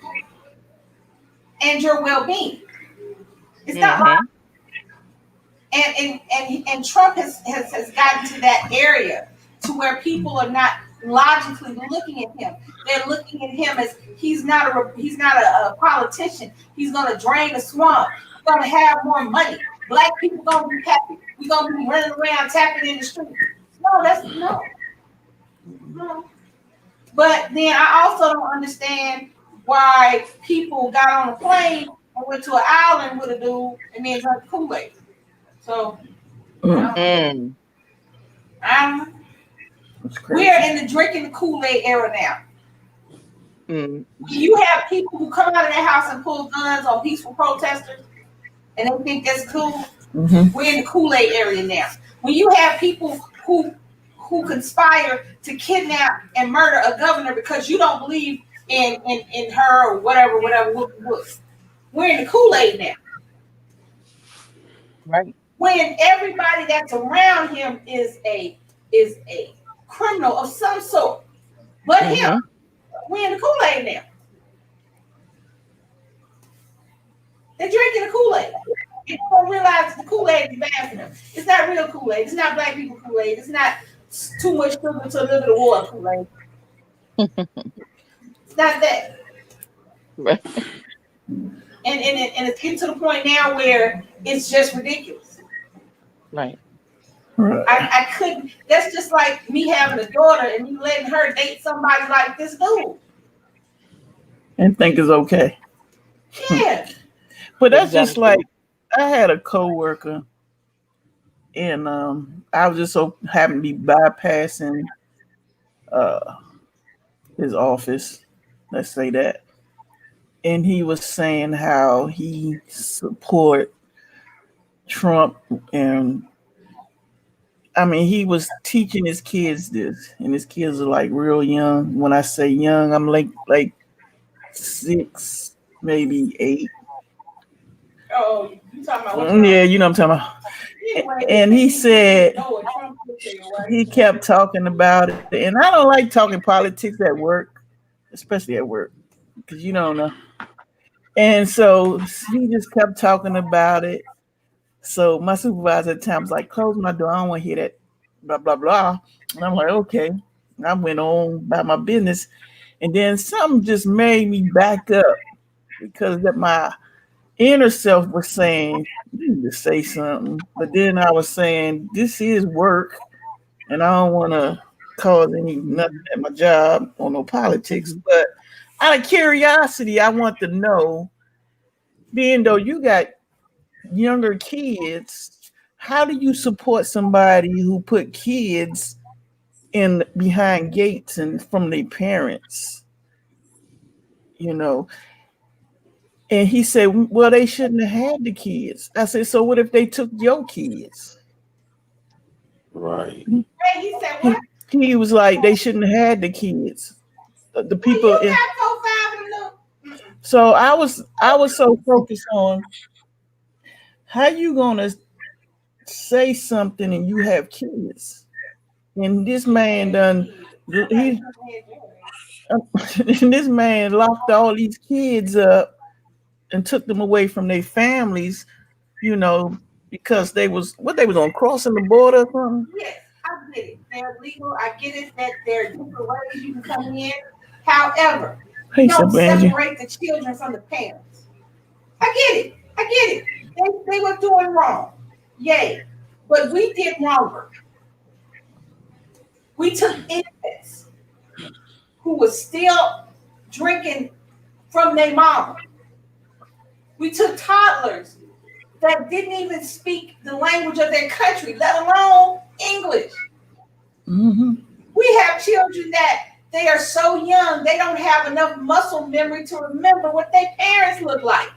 and your well-being. It's not like, and Trump has gotten to that area to where people are not logically looking at him. They're looking at him as he's not a politician. He's gonna drain the swamp. He's gonna have more money. Black people gonna be happy. We're gonna be running around tapping in the street. No. But then I also don't understand why people got on a plane and went to an island with a dude and then drank Kool-Aid. So we're in the drinking the Kool-Aid era now. You have people who come out of their house and pull guns on peaceful protesters, and they think that's cool. We're in the Kool-Aid area now. When you have people who conspire to kidnap and murder a governor because you don't believe in her or whatever. We're in the Kool-Aid now. Right. When everybody that's around him is a criminal of some sort, but him, we're in the Kool-Aid now. They're drinking the Kool-Aid. They don't realize the Kool-Aid is bad for them. It's not real Kool-Aid. It's not black people Kool-Aid. It's not too much sugar to a little bit of water Kool-Aid. It's not that. Right. And it's getting to the point now where it's just ridiculous. Right. I couldn't. That's just like me having a daughter and me letting her date somebody like this dude. And think it's okay. Yeah. But that's just like, I had a coworker, and I was just so happened to be bypassing his office, let's say that, and he was saying how he support Trump, and I mean he was teaching his kids this, and his kids are like real young. When I say young, I'm like 6, maybe 8. Oh, you talking about? Yeah, you know what I'm talking about. And he said he kept talking about it, and I don't like talking politics at work, especially at work, because you don't know. And so he just kept talking about it. So my supervisor at times like, close my door. I don't want to hear that, blah blah blah. And I'm like, okay. And I went on about my business, and then something just made me back up because that my inner self was saying, you need to say something. But then I was saying, this is work, and I don't want to cause nothing at my job or no politics. But out of curiosity, I want to know, being though you got younger kids, how do you support somebody who put kids in behind gates and from their parents? You know. And he said, well, they shouldn't have had the kids. I said, so what if they took your kids? Right. He said what? He was like, they shouldn't have had the kids. The people. Well, you got 4, 5 of them. So I was so focused on how you gonna say something and you have kids. And this man this man locked all these kids up and took them away from their families, you know, because they was on crossing the border or something. Yes, I get it. They're legal. I get it that there are different ways you can come in. However, you don't separate the children from the parents. I get it. They were doing wrong. Yay. But we did wrong. We took infants who was still drinking from their mama We took toddlers that didn't even speak the language of their country, let alone English. Mm-hmm. We have children that they are so young, they don't have enough muscle memory to remember what their parents look like.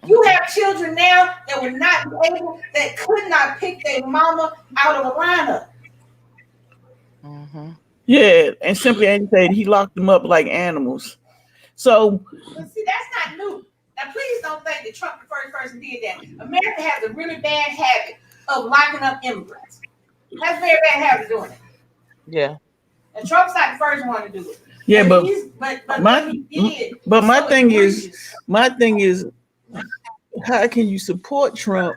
You have children now that were not able, that could not pick their mama out of a lineup. Yeah, and simply said he locked them up like animals. So, but see, that's not new. Now, please don't think that Trump the first person did that. America has a really bad habit of locking up immigrants. That's a very bad habit of doing it. Yeah. And Trump's not the first one to do it. Yeah, but my thing is, how can you support Trump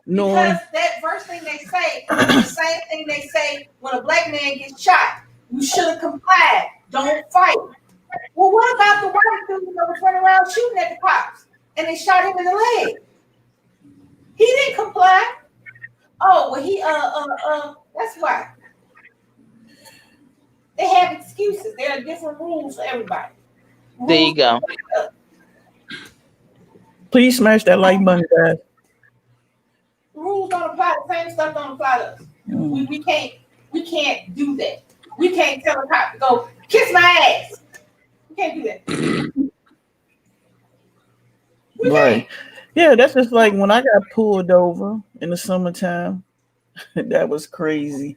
knowing? Because that first thing they say is the same thing they say when a black man gets shot. You should have complied. Don't fight. Well, what about the white dude that was running around shooting at the cops and they shot him in the leg? He didn't comply. Oh, well, that's why. They have excuses. There are different rules for everybody. There you go. Please smash that like button, guys. The rules don't apply. The same stuff don't apply to us. We can't do that. We can't tell a cop to go kiss my ass. We can't do that. Right. Yeah, that's just like when I got pulled over in the summertime. That was crazy.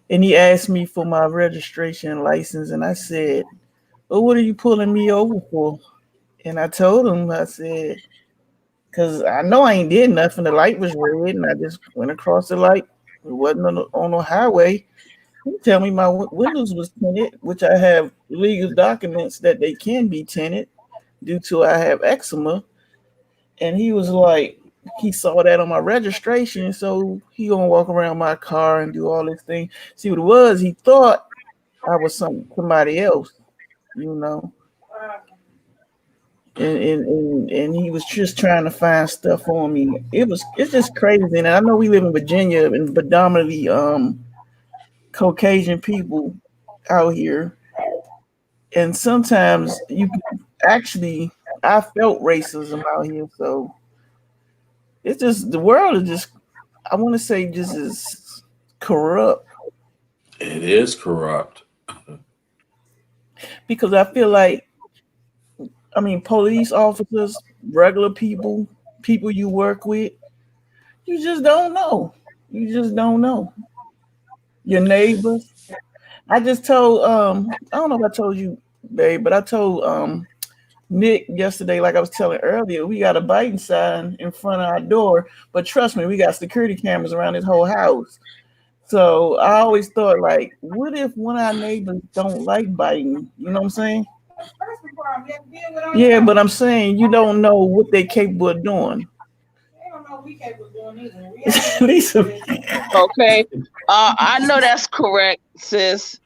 And he asked me for my registration license, and I said, "Well, what are you pulling me over for?" And I told him, I said, "Because I know I ain't did nothing. The light was red, and I just went across the light. It wasn't on the highway." He tell me my windows was tinted, which I have legal documents that they can be tinted due to I have eczema. And he was like, he saw that on my registration, so he gonna walk around my car and do all this thing. See what it was? He thought I was somebody else, you know. And he was just trying to find stuff on me. It's just crazy. And I know we live in Virginia and predominantly Caucasian people out here. And sometimes I felt racism out here, so it's just the world is just, I want to say, just as corrupt. It is corrupt. Because I feel like, police officers, regular people you work with, you just don't know. You just don't know. Your neighbors. I just told, I don't know if I told you, babe, but I told Nick yesterday, like I was telling earlier, we got a Biden sign in front of our door, but trust me, we got security cameras around this whole house. So I always thought, like, what if one of our neighbors don't like Biden? You know what I'm saying? Yeah, but I'm saying you don't know what they're capable of doing. They don't know we capable of doing either. Lisa. Okay. I know that's correct, sis.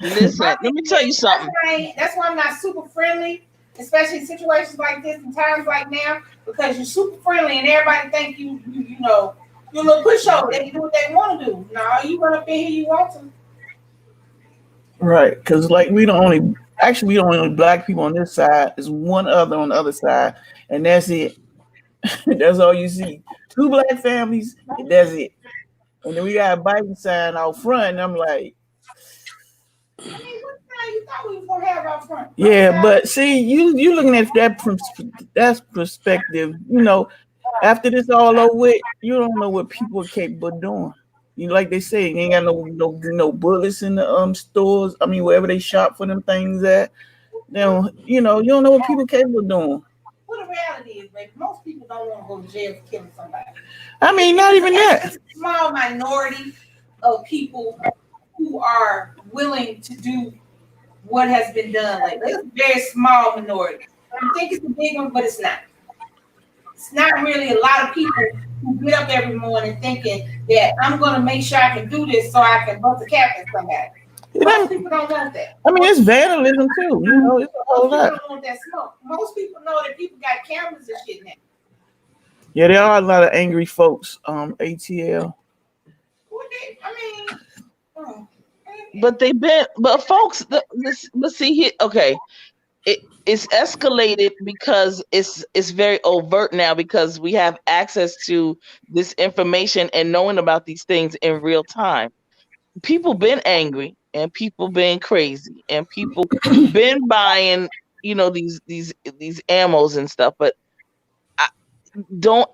Listen, let me tell you something. That's why I'm not super friendly, especially in situations like this and times like now, because you're super friendly and everybody think you know, you're a little pushover. They can do what they want to do. No, you run up in here, you want to. Right, because like we don't only black people on this side. There's one other on the other side, and that's it. That's all you see. 2 black families, and that's it. And then we got a Biden sign out front, and I'm like, I mean, what sign you thought we was gonna have out front? yeah, but see, you looking at that from that perspective, you know, after this all over with, you don't know what people are capable of doing. You know, like they say, you ain't got no bullets in the stores. I mean, wherever they shop for them things at. Now, you don't know what people are capable of doing. Well, the reality is, baby, most people don't want to go to jail for killing somebody. I mean, not even that. It's a small minority of people who are willing to do what has been done lately. It's a very small minority. You think it's a big one, but it's not. It's not really a lot of people who get up every morning thinking that I'm going to make sure I can do this so I can bust a cap at somebody. Most people don't want that. I mean, it's vandalism too. You know, it's a whole lot. Most people don't want that smoke. Most people know that people got cameras and shit now. Yeah, there are a lot of angry folks. ATL. But folks, but see here, okay. it's escalated because it's very overt now because we have access to this information and knowing about these things in real time. People been angry and people been crazy and people been buying, these ammos and stuff, but I, don't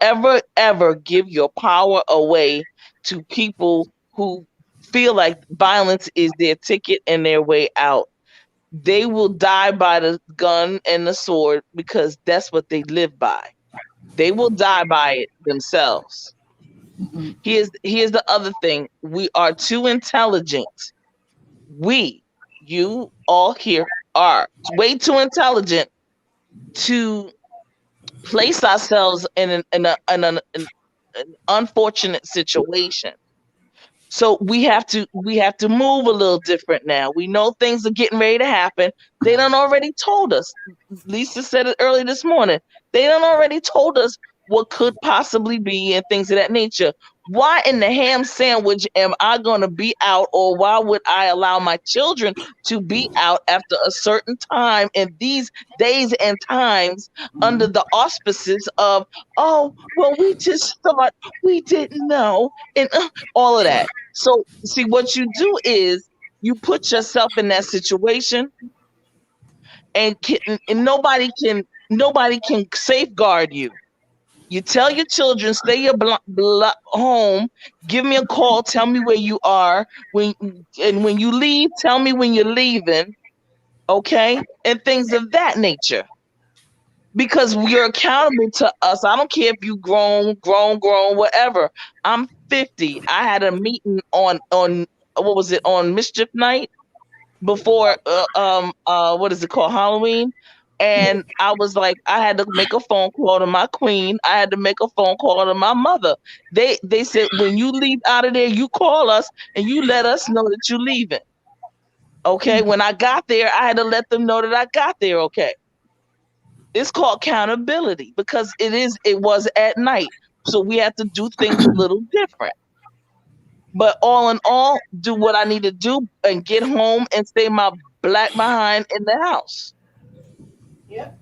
ever give your power away to people who feel like violence is their ticket and their way out. They will die by the gun and the sword because that's what they live by. They will die by it themselves. Here's the other thing. We are too intelligent. You all here are way too intelligent to place ourselves in an unfortunate situation. So we have to move a little different now. We know things are getting ready to happen. They done already told us. Lisa said it early this morning. They done already told us what could possibly be and things of that nature. Why in the ham sandwich am I going to be out, or why would I allow my children to be out after a certain time in these days and times under the auspices of, oh, well, we just thought, we didn't know, and all of that. So, see, what you do is you put yourself in that situation, and nobody can safeguard you. You tell your children, stay your home. Give me a call. Tell me where you are. When you leave, tell me when you're leaving. Okay, and things of that nature. Because you're accountable to us. I don't care if you grown, whatever. I'm 50. I had a meeting on what was it, on Mischief Night before what is it called, Halloween, and I was like, I had to make a phone call to my queen. I had to make a phone call to my mother. They said, when you leave out of there, you call us and you let us know that you're leaving. Okay. When I got there, I had to let them know that I got there. Okay. It's called accountability because it was at night. So we have to do things a little different. But all in all, do what I need to do and get home and stay my black behind in the house. Yep,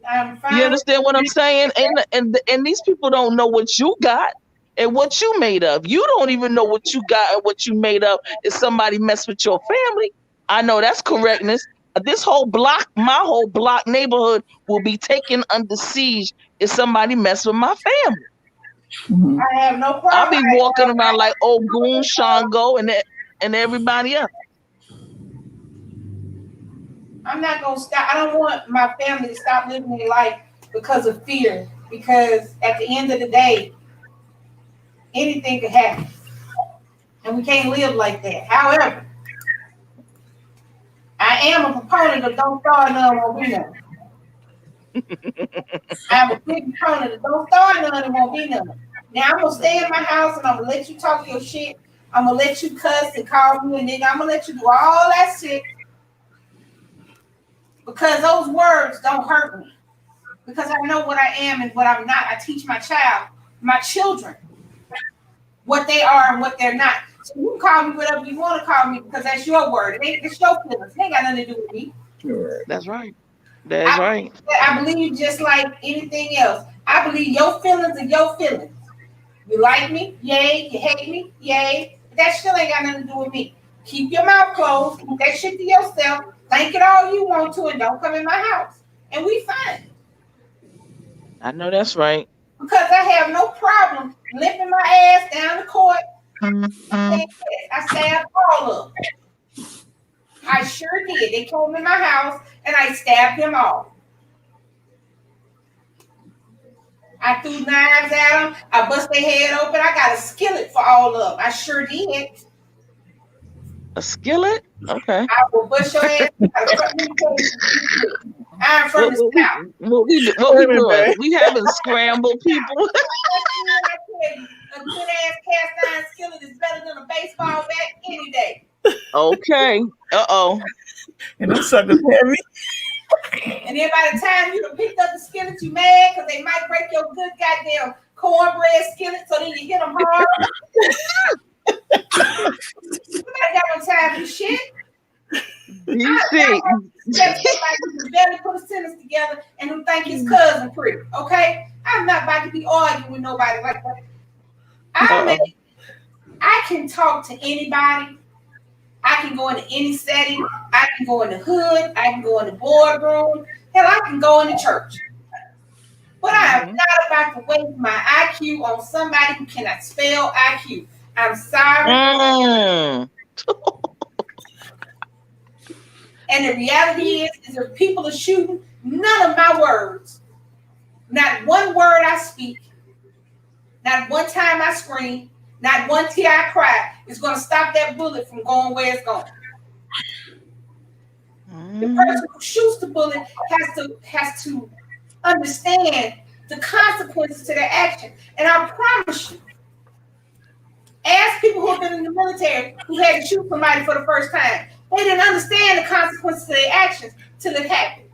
I'm fine. You understand what I'm saying? And these people don't know what you got and what you made of. You don't even know what you got and what you made of if somebody mess with your family. I know that's correctness. This whole block, my whole block neighborhood will be taken under siege if somebody mess with my family. Mm-hmm. I have no problem. I'll be walking around like old Goon Shango and everybody else. I'm not gonna stop. I don't want my family to stop living their life because of fear. Because at the end of the day, anything could happen, and we can't live like that. However, I am a proponent of don't start none won't be none. I'm a big proponent of don't start none and won't be none. Now I'm gonna stay in my house and I'm gonna let you talk your shit. I'm gonna let you cuss and call me a nigga. I'm gonna let you do all that shit because those words don't hurt me. Because I know what I am and what I'm not. I teach my children, what they are and what they're not. So you can call me whatever you want to call me because that's your word. It's your feelings. It ain't got nothing to do with me. That's right. That's right. I believe just like anything else. I believe your feelings are your feelings. You like me? Yay. You hate me? Yay. But that still ain't got nothing to do with me. Keep your mouth closed. Keep that shit to yourself. Think it all you want to and don't come in my house. And we fine. I know that's right. Because I have no problem limping my ass down the court. I stabbed all of them. I sure did. They came in my house and I stabbed them all. I threw knives at them. I bust their head open. I got a skillet for all of them. I sure did. A skillet? Okay. I will bust your ass. I'm from the South. What we doing? We having scrambled people. A good ass cast iron skillet is better than a baseball bat any day. Okay. Uh-oh. And them suckers heavy. And then by the time you done picked up the skillet, you mad because they might break your good goddamn cornbread skillet, so then you hit them hard. Somebody got no time for shit. DC. Just somebody who can barely put a sentence together and who think his cousin pretty. Okay, I'm not about to be arguing with nobody like that. I can talk to anybody. I can go into any setting. I can go in the hood. I can go in the boardroom. Hell, I can go in the church. But I am not about to waste my IQ on somebody who cannot spell IQ. I'm sorry. And the reality is if people are shooting, none of my words, not one word I speak, not one time I scream, not one tear I cry is going to stop that bullet from going where it's going. The person who shoots the bullet has to understand the consequences to their action. And I promise you, ask people who have been in the military who had to shoot somebody for the first time. They didn't understand the consequences of their actions till it happened.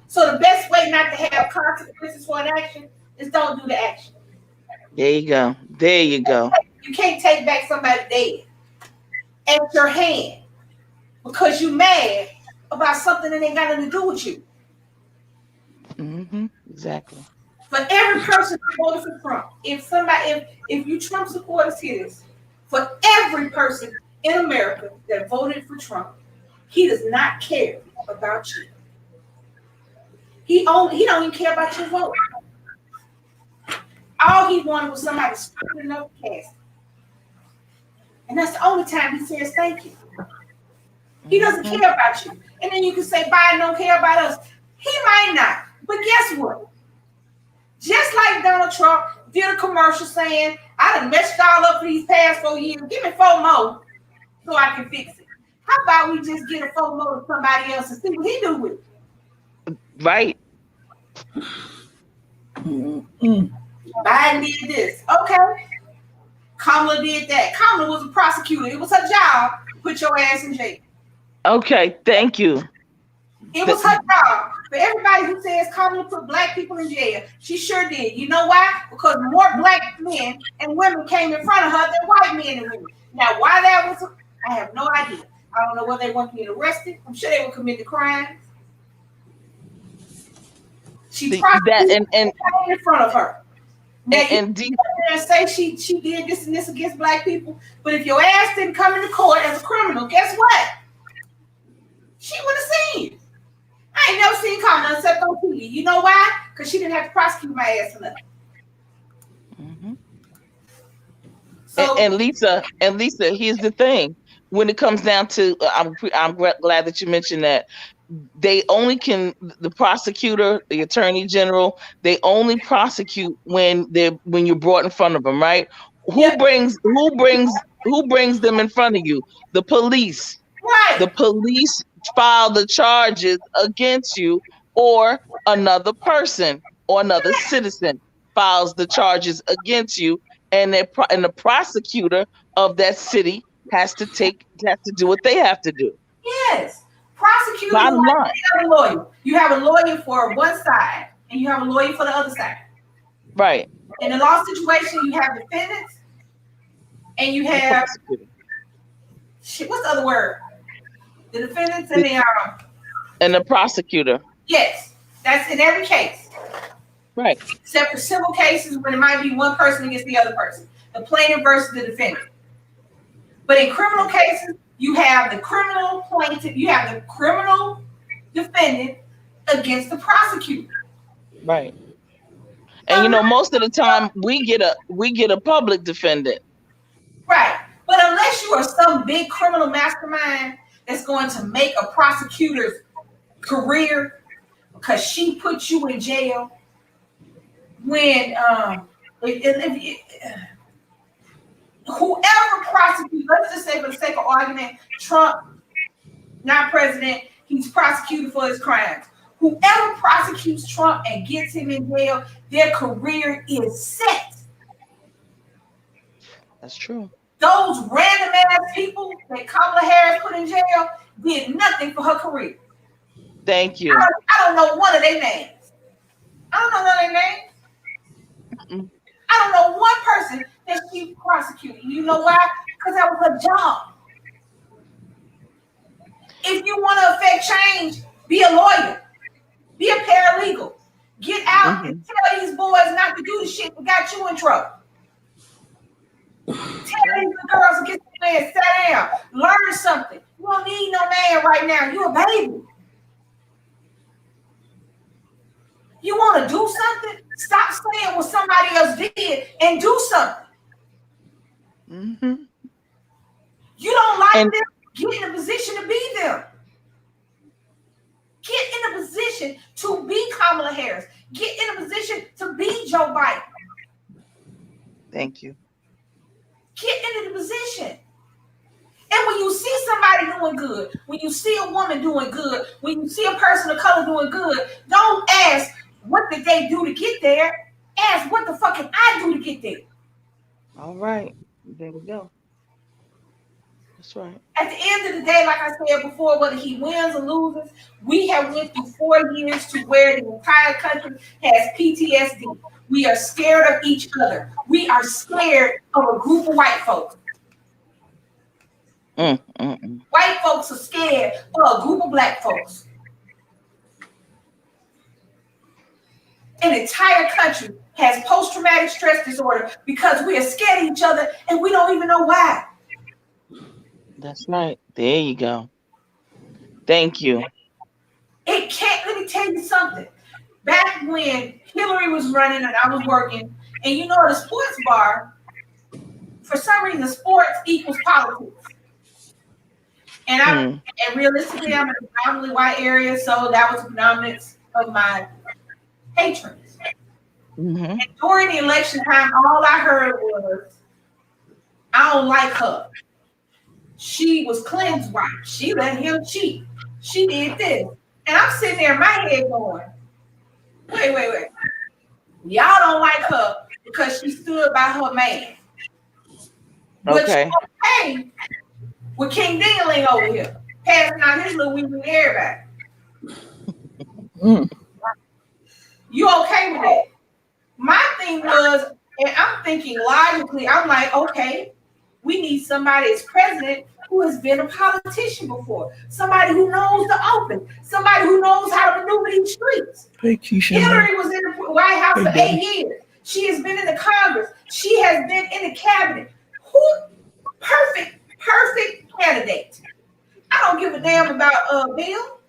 So the best way not to have consequences for an action is don't do the action. There you go. There you go. You can't take back somebody dead at your hand because you mad about something that ain't got nothing to do with you. Exactly. For every person who voted for Trump, if you Trump supporters hear this, for every person in America that voted for Trump, he does not care about you. He don't even care about your vote. All he wanted was somebody stupid enough to cast. And that's the only time he says thank you. He doesn't care about you. And then you can say Biden don't care about us. He might not. But guess what? Just like Donald Trump did a commercial saying, I done messed all up for these past 4 years. Give me 4 more so I can fix it. How about we just get a 4 more to somebody else and see what he do with it? Right. Biden did this. Okay. Kamala did that. Kamala was a prosecutor. It was her job to put your ass in jail. Okay, thank you. It was her job. For everybody who says Kamala put black people in jail, she sure did. You know why? Because more black men and women came in front of her than white men and women. Now, why that was, I have no idea. I don't know whether they want to get arrested. I'm sure they would commit the crimes. She prosecuted and in front of her. Now, and say she did this and this against black people, but if your ass didn't come into court as a criminal, guess what? She would have seen. I ain't never seen Kamala except on TV. You know why? Because she didn't have to prosecute my ass for nothing. So, and Lisa, here's the thing. When it comes down to, I'm glad that you mentioned that. They only can, the prosecutor, the attorney general, they only prosecute when you're brought in front of them, right? Who brings them in front of you? The police. Right. The police file the charges against you, or another person or another citizen files the charges against you, and the prosecutor of that city has to do what they have to do. Yes. Prosecutors have a lawyer. You have a lawyer for one side, and you have a lawyer for the other side. Right. In a law situation, you have defendants, and you have what's the other word? The defendants and the prosecutor. Yes, that's in every case. Right. Except for civil cases when it might be one person against the other person, the plaintiff versus the defendant. But in criminal cases, you have the criminal plaintiff, you have the criminal defendant against the prosecutor. Right. And most of the time we get a public defendant. Right. But unless you are some big criminal mastermind that's going to make a prosecutor's career because she put you in jail when whoever prosecutes, let's just say for the sake of argument, Trump, not president, he's prosecuted for his crimes. Whoever prosecutes Trump and gets him in jail, their career is set. That's true. Those random ass people that Kamala Harris put in jail did nothing for her career. Thank you. I don't know one of their names. I don't know none of their names. I don't know one person that she prosecuted. You know why? Because that was her job. If you want to affect change, be a lawyer, be a paralegal, get out and tell these boys not to do the shit that got you in trouble. Tell these girls to get the man, sit down, learn something. You don't need no man right now. You a baby. You want to do something? Stop saying what somebody else did and do something. You don't like them? Get in a position to be them. Get in a position to be Kamala Harris. Get in a position to be Joe Biden. Thank you. Get into the position. And when you see somebody doing good, when you see a woman doing good, when you see a person of color doing good, don't ask what did they do to get there. Ask what the fuck can I do to get there. All right. There we go. That's right. At the end of the day, like I said before, whether he wins or loses, we have went through 4 years to where the entire country has PTSD. We are scared of each other. We are scared of a group of white folks. White folks are scared of a group of black folks. An entire country has post-traumatic stress disorder because we are scared of each other and we don't even know why. That's right. There you go. Thank you. It can't, let me tell you something. Back when Hillary was running and I was working, and you know, at a sports bar, for some reason, sports equals politics. And and realistically, I'm in a predominantly white area, so that was the predominance of my patrons. And during the election time, all I heard was, I don't like her. She was Clinton's wife. She let him cheat. She did this. And I'm sitting there in my head going, wait. Y'all don't like her because she stood by her man. But you okay with King Ding-a-ling over here, passing out his little wee to everybody. You okay with that? My thing was, and I'm thinking logically, I'm like, okay, we need somebody as president who has been a politician before, somebody who knows the open, somebody who knows how to maneuver these streets. Hillary was in the White House for 8 years. She has been in the Congress. She has been in the cabinet. Who? Perfect candidate. I don't give a damn about Bill.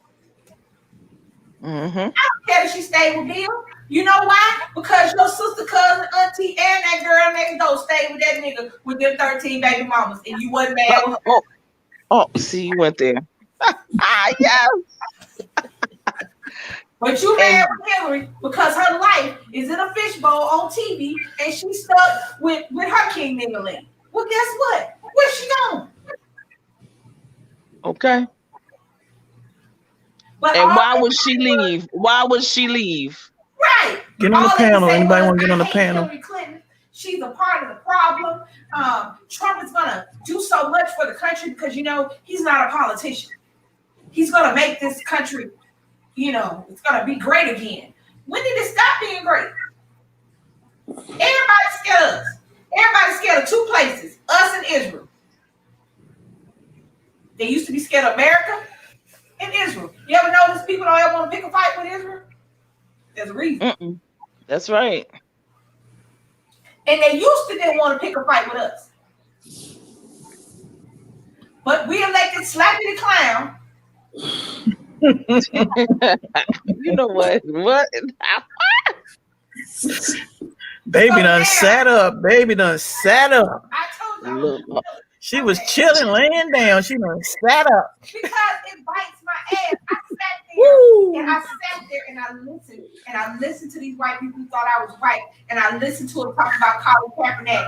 I don't care if she stayed with Bill. You know why? Because your sister, cousin, auntie, and that girl next door stayed with that nigga with them 13 baby mamas, and you wasn't mad with her. Oh, see, you went there. Yes. But you mad with Hillary because her life is in a fishbowl on TV, and she's stuck with her King Ding-a-ling. Well, guess what? Where's she going? Okay. But and why would she leave? Why would she leave? Right. Get on the panel. Anybody want to get on the panel? Hillary Clinton. She's a part of the problem. Trump is going to do so much for the country because, you know, he's not a politician. He's going to make this country, you know, it's going to be great again. When did it stop being great? Everybody's scared of us. Everybody's scared of 2 places, us and Israel. They used to be scared of America and Israel. You ever notice people don't ever want to pick a fight with Israel? There's a reason. That's right. And they used to didn't want to pick a fight with us. But we elected Slappy the Clown. You know what? What? Baby done sat up. Baby done sat up. I told you. She was chilling, laying down. She done sat up. Because it bites my ass. I sat there and I sat there and I listened. And I listened to these white people who thought I was white. And I listened to them talk about Colin Kaepernick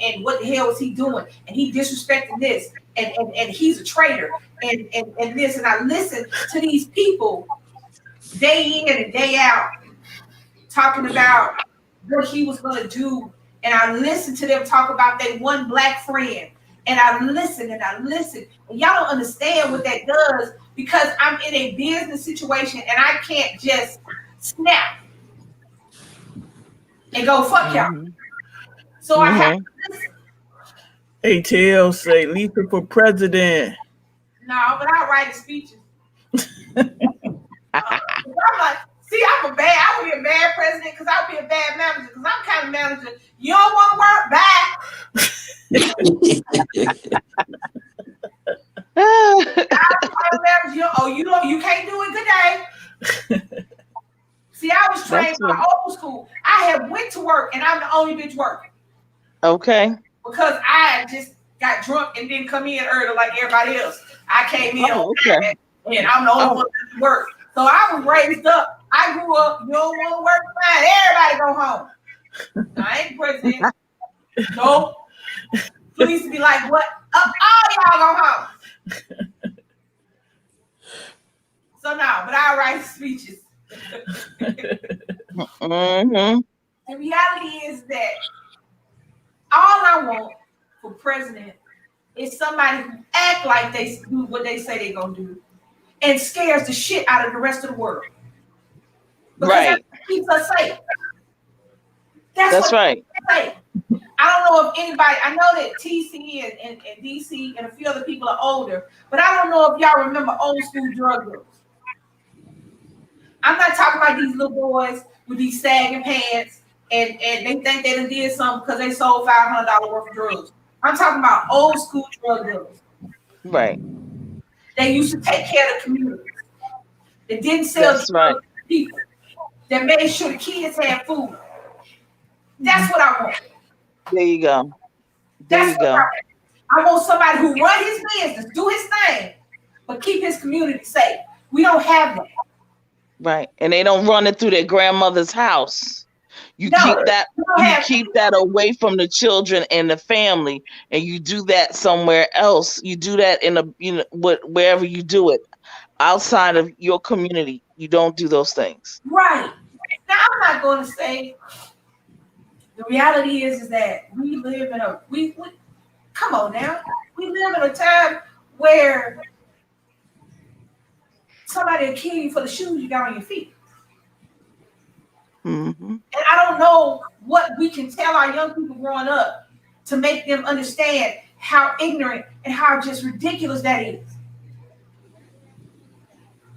and what the hell was he doing? And he disrespected this. And he's a traitor. And this. And I listened to these people day in and day out talking about what he was going to do. And I listened to them talk about their one black friend. And I listened and I listened. And y'all don't understand what that does because I'm in a business situation and I can't just snap and go fuck y'all. So I have to listen. ATL say Lisa for president. No, but I write the speeches. I'm like, see, I would be a bad president because I would be a bad manager because I'm kind of manager. You don't want to work, bye. You can't do it. Good day. See, I was trained by old school. I have went to work and I'm the only bitch working. Okay. Because I just got drunk and didn't come in early like everybody else. I came in on time and I'm the only one that work. So I was raised up. I grew up, you don't want to work, fine. Everybody go home. I ain't president. Nope. Police be like, what? All y'all go home. So no, but I write speeches. Mm-hmm. The reality is that all I want for president is somebody who act like they do what they say they're gonna do and scares the shit out of the rest of the world. Because that keeps us safe. That's right. I don't know if anybody, I know that TC and DC and a few other people are older, but I don't know if y'all remember old school drug dealers. I'm not talking about these little boys with these sagging pants and they think they done did something because they sold $500 worth of drugs. I'm talking about old school drug dealers. Right. They used to take care of the community. They didn't sell drugs to people. That made sure the kids had food. That's what I want. There you go. I want somebody who run his business, do his thing, but keep his community safe. We don't have that. Right. And they don't run it through their grandmother's house. You keep that away from the children and the family, and you do that somewhere else. You do that in wherever you do it. Outside of your community, you don't do those things. Right. Now I'm not going to say the reality is that we live in come on now. We live in a time where somebody will kill you for the shoes you got on your feet. Mm-hmm. And I don't know what we can tell our young people growing up to make them understand how ignorant and how just ridiculous that is.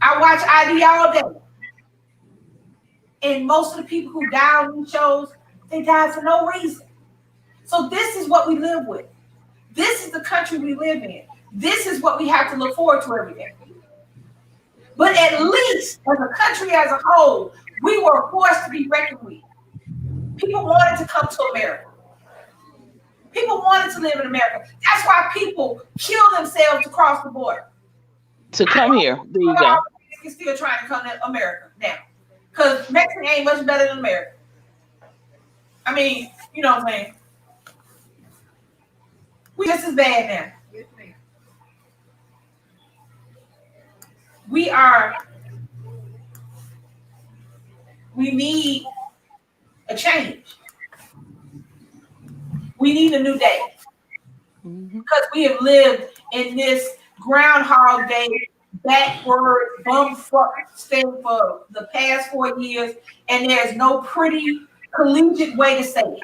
I watch ID all day. And most of the people who die on these shows, they die for no reason. So this is what we live with. This is the country we live in. This is what we have to look forward to every day. But at least as a country as a whole, we were forced to be reckoned with. People wanted to come to America. People wanted to live in America. That's why people kill themselves to cross the border. To come here. There you go. They're still trying to come to America now. Because Mexico ain't much better than America. I mean, you know what I'm saying? We just as bad now. We need a change. We need a new day. Because we have lived in this Groundhog Day backward bumfuck thing for the past 4 years, and there's no pretty collegiate way to say it.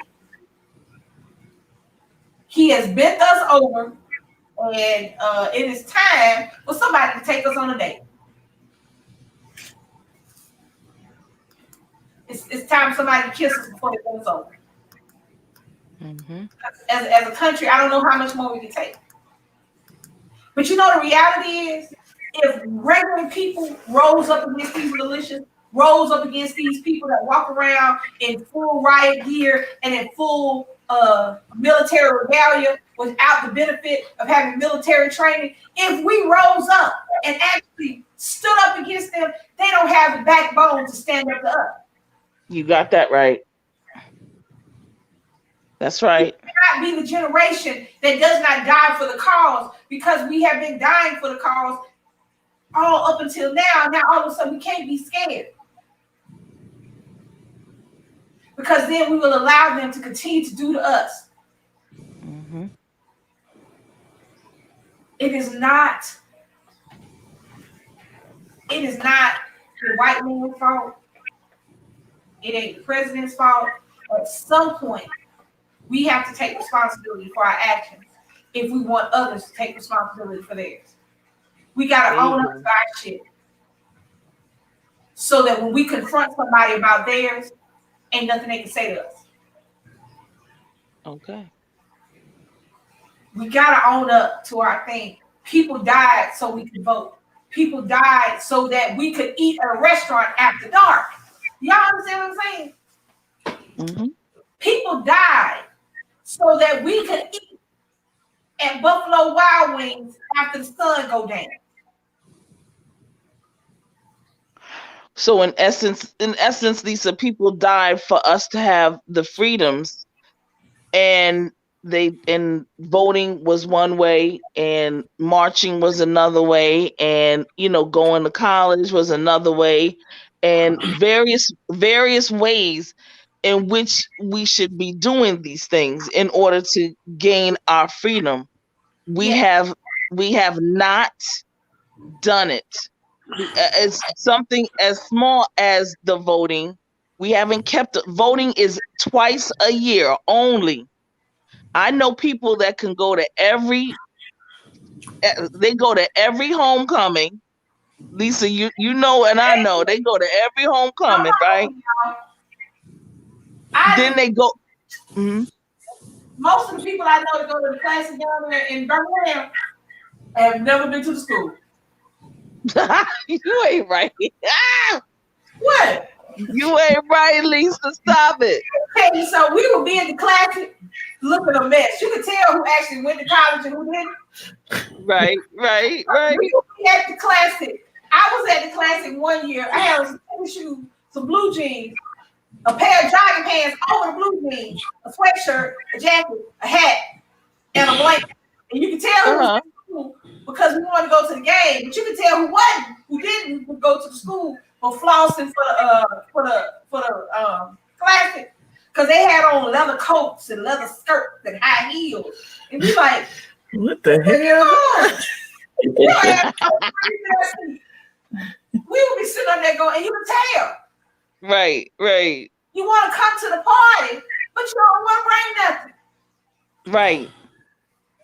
He has bent us over, and it is time for somebody to take us on a date. It's time for somebody to kiss us before it goes over. Mm-hmm. As a country, I don't know how much more we can take. But you know, the reality is, if regular people rose up against these militias, rose up against these people that walk around in full riot gear and in full military regalia without the benefit of having military training, if we rose up and actually stood up against them, they don't have the backbone to stand up to us. You got that right. That's right. We cannot be the generation that does not die for the cause, because we have been dying for the cause all up until now. Now all of a sudden we can't be scared, because then we will allow them to continue to do to us. Mm-hmm. It is not the white man's fault. It ain't the president's fault. At some point, we have to take responsibility for our actions if we want others to take responsibility for theirs. We got to There you own up go. to our shit. So that when we confront somebody about theirs, ain't nothing they can say to us. Okay. We got to own up to our thing. People died so we could vote. People died so that we could eat at a restaurant after dark. Y'all understand what I'm saying? Mm-hmm. People died so that we could eat at Buffalo Wild Wings after the sun go down. So in essence, Lisa, people died for us to have the freedoms, and voting was one way, and marching was another way, and going to college was another way, and various ways in which we should be doing these things in order to gain our freedom. We Yes. have not done it. It's something as small as the voting. We haven't kept voting is twice a year only. I know people that can go to every homecoming. Lisa, you know, and I know they go to every homecoming, right? Then they go. Mm-hmm. Most of the people I know that go to the classes down there in Birmingham have never been to the school. You ain't right. What? You ain't right, Lisa. Stop it. Okay, so we would be in the class looking a mess. You could tell who actually went to college and who didn't. Right. We would be at the classic. I was at the classic one year. I had some tennis shoes, some blue jeans, a pair of jogging pants over the blue jeans, a sweatshirt, a jacket, a hat, and a blanket. And you could tell who was at school because we wanted to go to the game, but you could tell who wasn't, who didn't go to the school for flossing for the classic, because they had on leather coats and leather skirts and high heels, and we like, what the hell? We would be sitting on there going, and you could tell. Right. You want to come to the party, but you don't want to bring nothing. Right.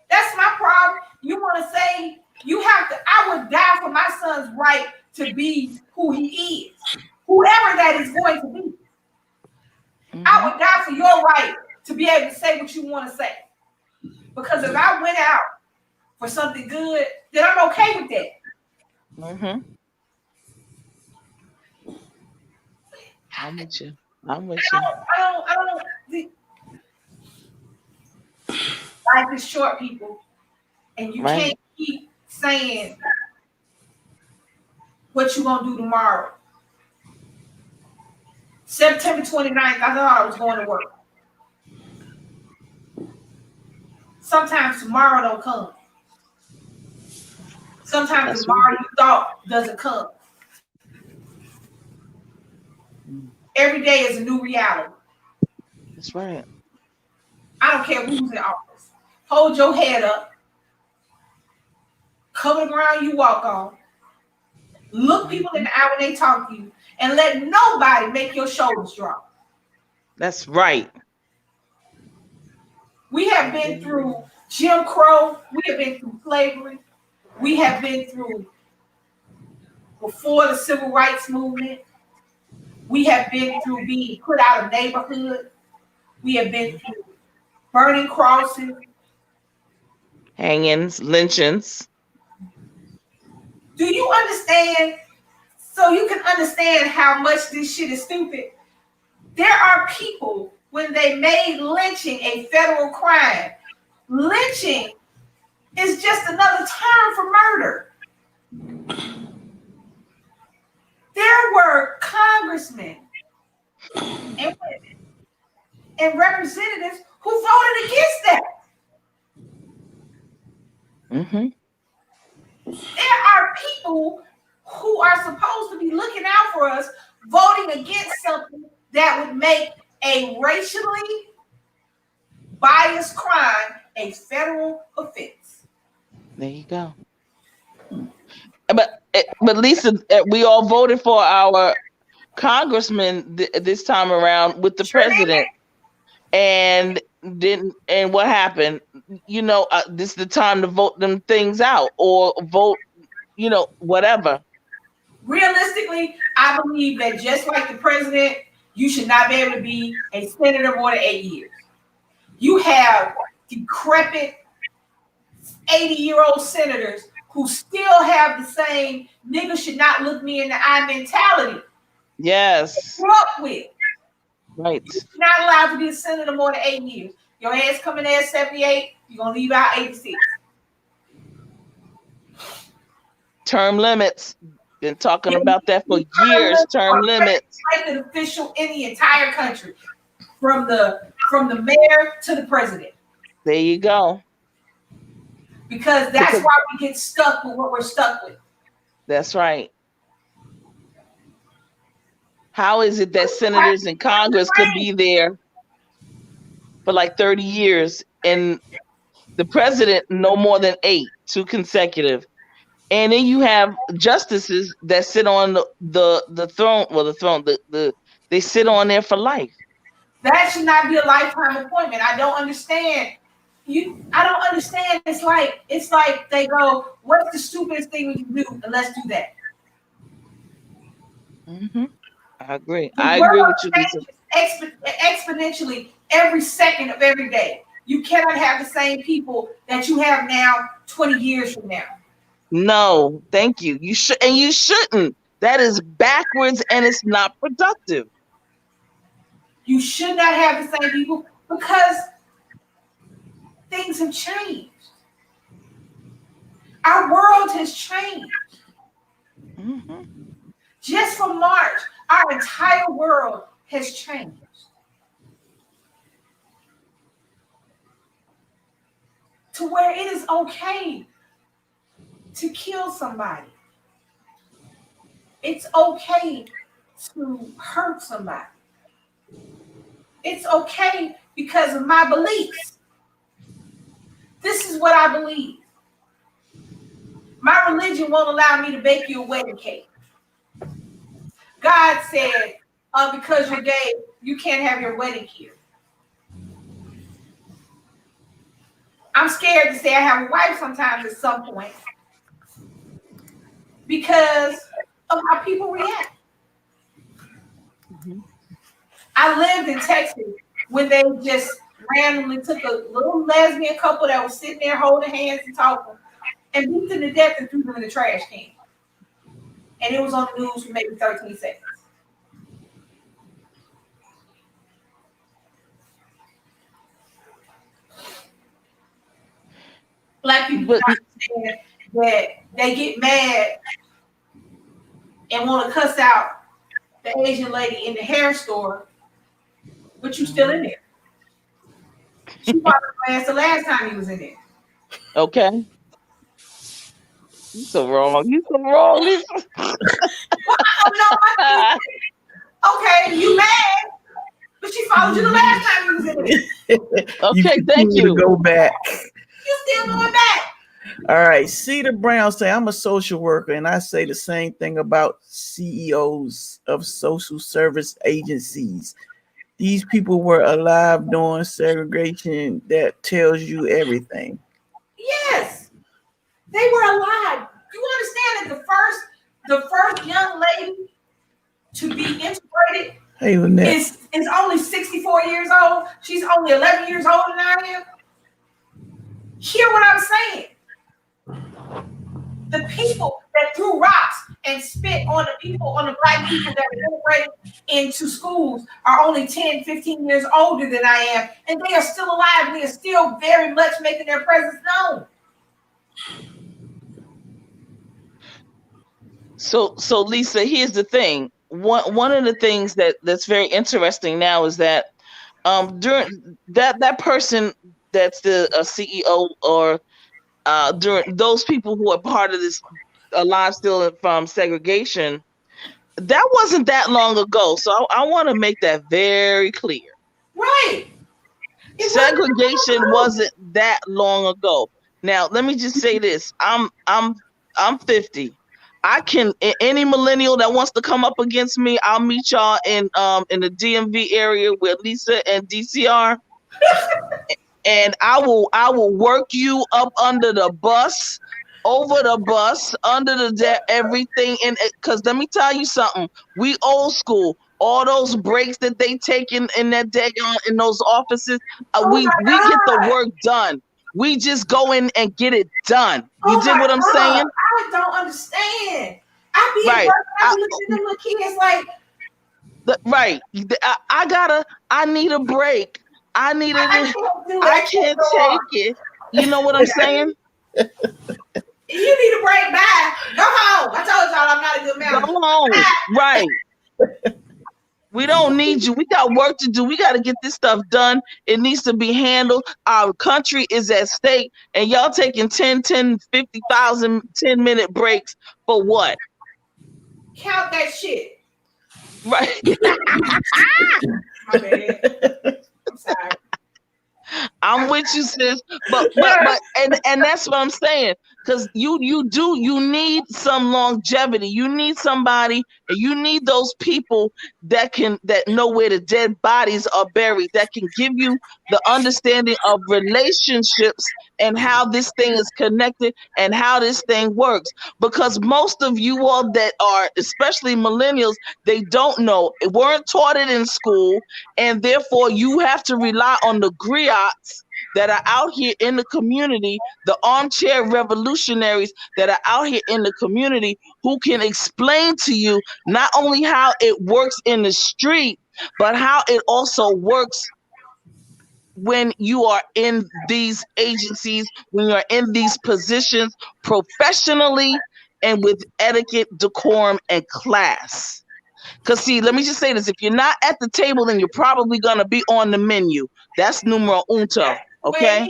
That's my problem. You want to say you have to. I would die for my son's right to be who he is, whoever that is going to be. Mm-hmm. I would die for your right to be able to say what you want to say. Because if I went out for something good, then I'm okay with that. Mm-hmm. I'm with you. I don't. Life is short, people, and you can't keep saying what you gonna do tomorrow. September 29th, I thought I was going to work. Sometimes tomorrow don't come. Sometimes tomorrow you thought doesn't come. Every day is a new reality. That's right. I don't care who's in office. Hold your head up. Cover the ground you walk on. Look people in the eye when they talk to you, and let nobody make your shoulders drop. That's right. We have been through Jim Crow. We have been through slavery. We have been through before the civil rights movement. We have been through being put out of neighborhood. We have been through burning crosses, hangings, lynchings. Do you understand? So you can understand how much this shit is stupid. There are people, when they made lynching a federal crime, lynching is just another term for murder. There were congressmen and women and representatives who voted against that. Mm-hmm. There are people who are supposed to be looking out for us voting against something that would make a racially biased crime a federal offense. There you go. But Lisa, we all voted for our congressman this time around with the president, and what happened? This is the time to vote them things out, or vote whatever. Realistically, I believe that just like the president, you should not be able to be a senator more than 8 years. You have decrepit 80-year-old senators who still have the same nigga should not look me in the eye mentality. Yes. Grew up with. Right. You're not allowed to be a senator more than 8 years. Your ass coming there at 78, you're going to leave out 86. Term limits. Been talking about that for years. Term limits. Elected official in the entire country, from the mayor to the president. There you go. Because that's why we get stuck with what we're stuck with. That's right. How is it that senators and Congress could be there for like 30 years and the president no more than 8, 2 consecutive? And then you have justices that sit on the throne. Well, they sit on there for life. That should not be a lifetime appointment. I don't understand. I don't understand. It's like they go, "What's the stupidest thing we can do?" And let's do that. Mm-hmm. I agree. I agree with you, Lisa. Exponentially every second of every day. You cannot have the same people that you have now 20 years from now. No, thank you. You shouldn't. That is backwards and it's not productive. You should not have the same people because things have changed. Our world has changed. Mm-hmm. Just from March, our entire world has changed. To where it is okay to kill somebody. It's okay to hurt somebody. It's okay because of my beliefs. This is what I believe. My religion won't allow me to bake you a wedding cake. God said, because you're gay, you can't have your wedding here. I'm scared to say I have a wife sometimes at some point because of how people react. Mm-hmm. I lived in Texas when they just randomly took a little lesbian couple that was sitting there holding hands and talking and beat them to death and threw them in the trash can. And it was on the news for maybe 13 seconds. Black people understand that they get mad and want to cuss out the Asian lady in the hair store, but you still in there. She probably the last time he was in there. Okay. You so wrong. You so wrong, Lisa. Okay, you mad, but she followed you the last time you was in there. Okay, thank you. To go back. You still going back. All right. Cedar Brown say, I'm a social worker, and I say the same thing about CEOs of social service agencies. These people were alive during segregation. That tells you everything. Yes, they were alive. You understand that the first young lady to be integrated is only 64 years old. She's only 11 years older than I am. Hear what I'm saying? The people that threw rocks and spit on the black people that were integrated into schools are only 10, 15 years older than I am, and they are still alive, and they are still very much making their presence known. So Lisa, here's the thing. One of the things that's very interesting now is that during that person that's the CEO or during those people who are part of this alive still from segregation, that wasn't that long ago. So I want to make that very clear. Right. Segregation wasn't that long ago. Now, let me just say this. I'm 50. I can, any millennial that wants to come up against me, I'll meet y'all in the DMV area where Lisa and DC are. And I will work you up under the bus over the bus, under the deck, everything. And because let me tell you something, we old school. All those breaks that they take in that deck in those offices, Oh my we get the God. work done. We just go in and get it done. You Oh dig my what I'm God. saying? I don't understand. I be at Right. work and I be looking at them little kids like, Right. I need a break. I need I a, can't do it. I I can't can't go take on. it. You know what I'm saying? You need a break. Bye. Go home. I told y'all I'm not a good Go manager. home. Right. We don't need you. We got work to do. We got to get this stuff done. It needs to be handled. Our country is at stake. And y'all taking 50,000, 10-minute breaks for what? Count that shit. Right. My bad. I'm sorry. I'm with you, sis. But and that's what I'm saying. Because you need some longevity. You need somebody, and you need those people that know where the dead bodies are buried, that can give you the understanding of relationships and how this thing is connected and how this thing works. Because most of you all that are, especially millennials, they don't know, weren't taught it in school, and therefore you have to rely on the griots that are out here in the community, the armchair revolutionaries that are out here in the community, who can explain to you not only how it works in the street, but how it also works when you are in these agencies, when you're in these positions professionally and with etiquette, decorum, and class. Because see, let me just say this. If you're not at the table, then you're probably going to be on the menu. That's numero uno, okay?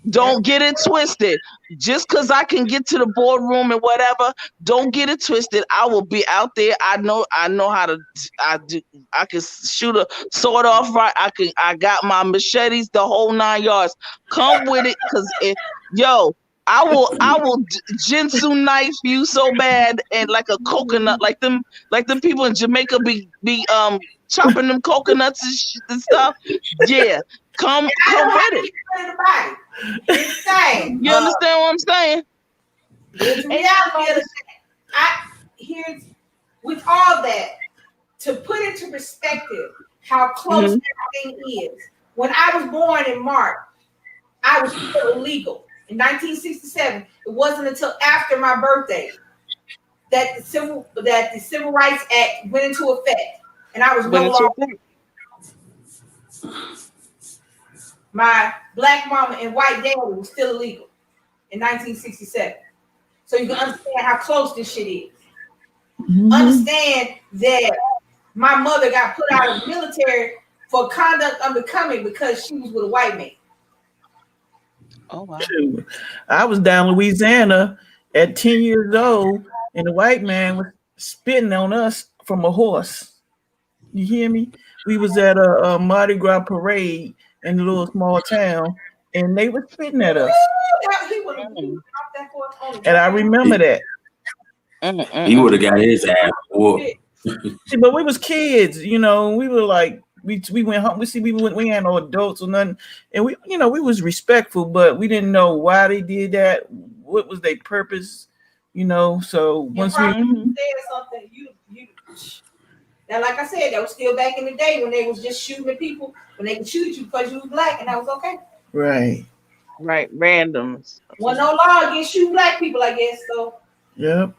Don't get it twisted. Just because I can get to the boardroom and whatever, don't get it twisted. I will be out there. I know how to. I can shoot a sword off right. I got my machetes, the whole 9 yards. Come with it, yo. I will Jinsu knife you so bad, and like a coconut, like them people in Jamaica be chopping them coconuts and stuff. Yeah, come with it. Insane. You understand what I'm saying? Here's the reality of the here's with all that, to put into perspective how close everything is. When I was born in March, I was still illegal. In 1967, it wasn't until after my birthday that the Civil Rights Act went into effect, and I was no longer. My black mama and white daddy was still illegal in 1967. So you can understand how close this shit is. Understand that my mother got put out of the military for conduct unbecoming because she was with a white man. Oh wow! I was down in Louisiana at 10 years old, and the white man was spitting on us from a horse. You hear me? We was at a Mardi Gras parade in a little small town, and they were spitting at us. And I remember that. He would have got his ass whooped. But we was kids, you know. We were like, we went home. We had no adults or nothing, and we was respectful, but we didn't know why they did that. What was their purpose, you know? So once we said something, you now, like I said, that was still back in the day when they was just shooting at people, when they could shoot at you because you was black, and that was okay. Right. Randoms. Well, no law against shooting black people, I guess. So. Yep.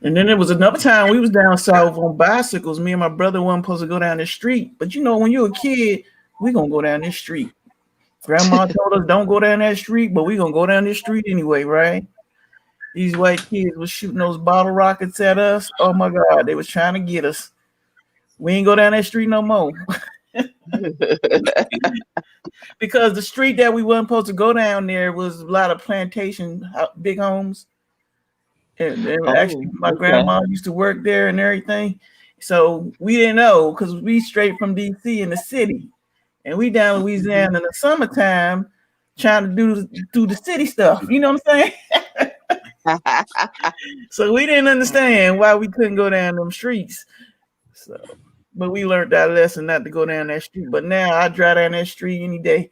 And then there was another time we was down south on bicycles. Me and my brother wasn't supposed to go down the street. But you know, when you're a kid, we gonna go down this street. Grandma told us don't go down that street, but we gonna go down this street anyway, right? These white kids was shooting those bottle rockets at us. Oh my God, they was trying to get us. We ain't go down that street no more. Because the street that we weren't supposed to go down there was a lot of plantation, big homes. And actually, my grandma used to work there and everything. So we didn't know because we straight from DC in the city. And we down Louisiana in the summertime trying to do the city stuff. You know what I'm saying? So we didn't understand why we couldn't go down them streets. So, but we learned that lesson not to go down that street. But now I drive down that street any day.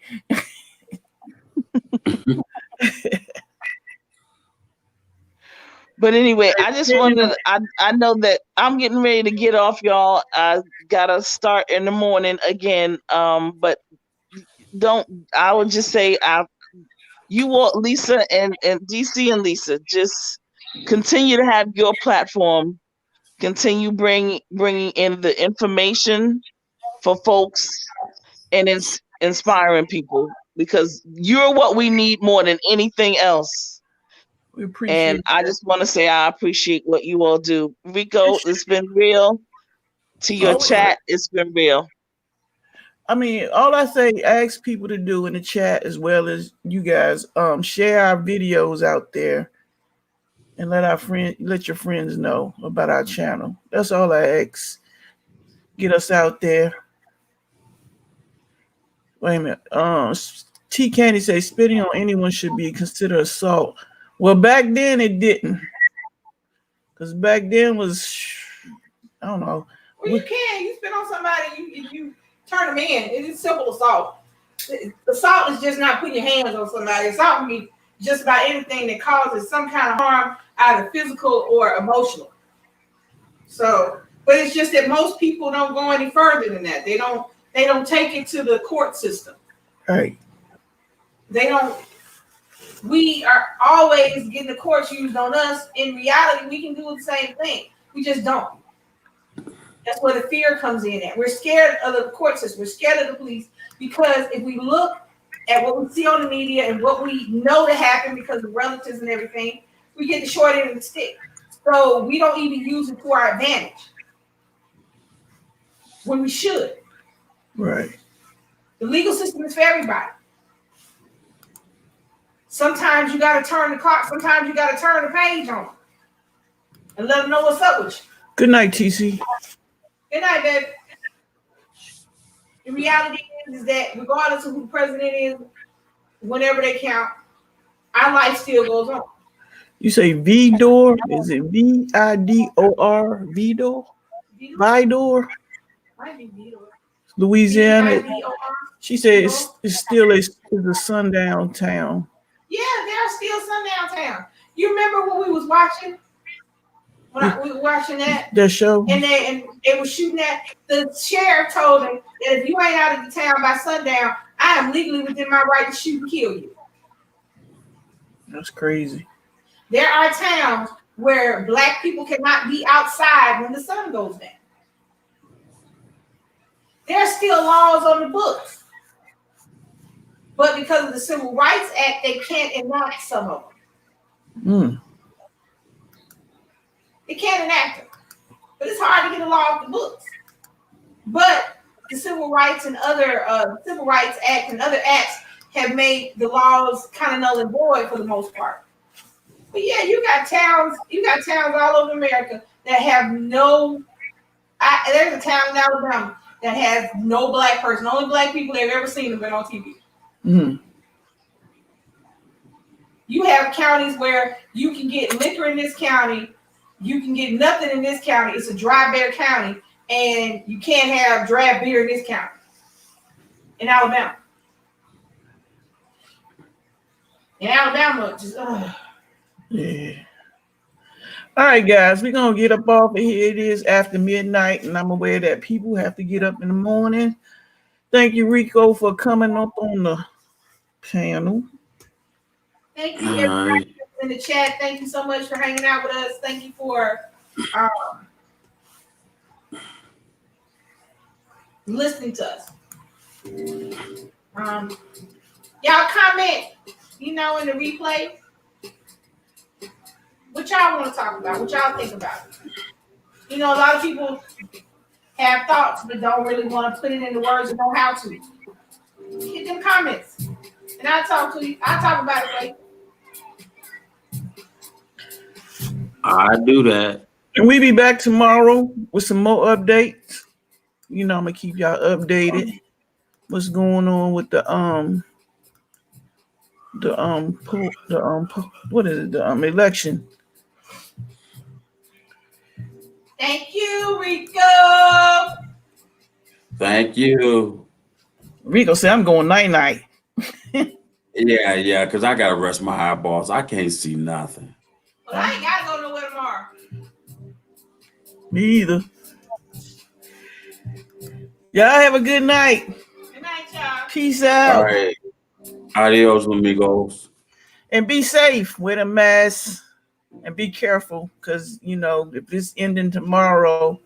But anyway, I just wanted, I know that I'm getting ready to get off, y'all. I gotta start in the morning again. But I would just say, you all, Lisa and DC and Lisa, just continue to have your platform, continue bringing in the information for folks and inspiring people, because you're what we need more than anything else. We appreciate And I just want to say I appreciate what you all do. Rico, it's been real. To your chat, it's been real. I mean, all I say, ask people to do in the chat as well as you guys, share our videos out there and let your friends know about our channel. That's all I ask. Get us out there. Wait a minute. T Candy says spitting on anyone should be considered assault. Well, back then it didn't. Because back then was, I don't know. Well, you can. You spit on somebody, you turn them in. It is simple assault. Assault is just not putting your hands on somebody. Assault can be just about anything that causes some kind of harm, either physical or emotional. So, but it's just that most people don't go any further than that. They don't take it to the court system. Right. They don't. We are always getting the courts used on us. In reality, we can do the same thing. We just don't. That's where the fear comes in at. We're scared of the court system. We're scared of the police because if we look at what we see on the media and what we know to happen because of relatives and everything, we get the short end of the stick. So we don't even use it to our advantage when we should. Right. The legal system is for everybody. Sometimes you got to turn the clock. Sometimes you got to turn the page on and let them know what's up with you. Good night, TC. Good night, baby. The reality is that regardless of who the president is, whenever they count, our life still goes on. You say Vidor? Is it VIDOR? Vidor? Vidor? Might be Vidor. Louisiana. VIDOR. She said it's still a sundown town. Yeah, they're still sundown town. You remember when we was watching? We were watching that show, and they were shooting at the sheriff told him that if you ain't out of the town by sundown, I am legally within my right to shoot and kill you. That's crazy. There are towns where black people cannot be outside when the sun goes down. There's still laws on the books, but because of the Civil Rights Act, they can't enact some of them. They can't enact them, but it's hard to get a law off the books. But the Civil Rights and other Civil Rights Act and other acts have made the laws kind of null and void for the most part. But yeah, you got towns all over America that have no. There's a town in Alabama that has no black person. Only black people they've ever seen have been on TV. Mm-hmm. You have counties where you can get liquor in this county. You can get nothing in this county. It's a dry bear county, and you can't have draft beer in this county. In Alabama. In Alabama, just yeah. All right, guys, we're gonna get up off of here. It is after midnight, and I'm aware that people have to get up in the morning. Thank you, Rico, for coming up on the panel. Thank you, everybody in the chat. Thank you so much for hanging out with us. Thank you for listening to us. Y'all comment, in the replay. What y'all want to talk about? What y'all think about? A lot of people have thoughts but don't really want to put it into words and know how to. Hit them comments, and I'll talk to you. I'll talk about it later. I do that. And we be back tomorrow with some more updates. I'm gonna keep y'all updated. What's going on with the election? Thank you, Rico. Thank you. Rico said, "I'm going night." Yeah, because I gotta rest my eyeballs. I can't see nothing. Well, I ain't gotta go nowhere. Me either. Y'all have a good night. Good night, y'all. Peace All out. right. Adios, amigos. And be safe. Wear a mask and be careful because, if this ending tomorrow,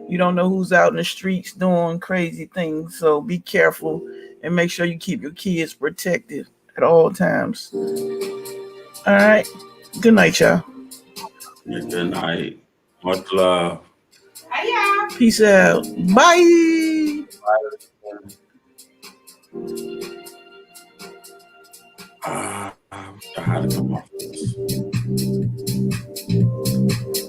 you don't know who's out in the streets doing crazy things. So be careful and make sure you keep your kids protected at all times. All right. Good night, y'all. Yeah, good night. Much love. Hi, y'all. Peace out. Bye. I had to come off this.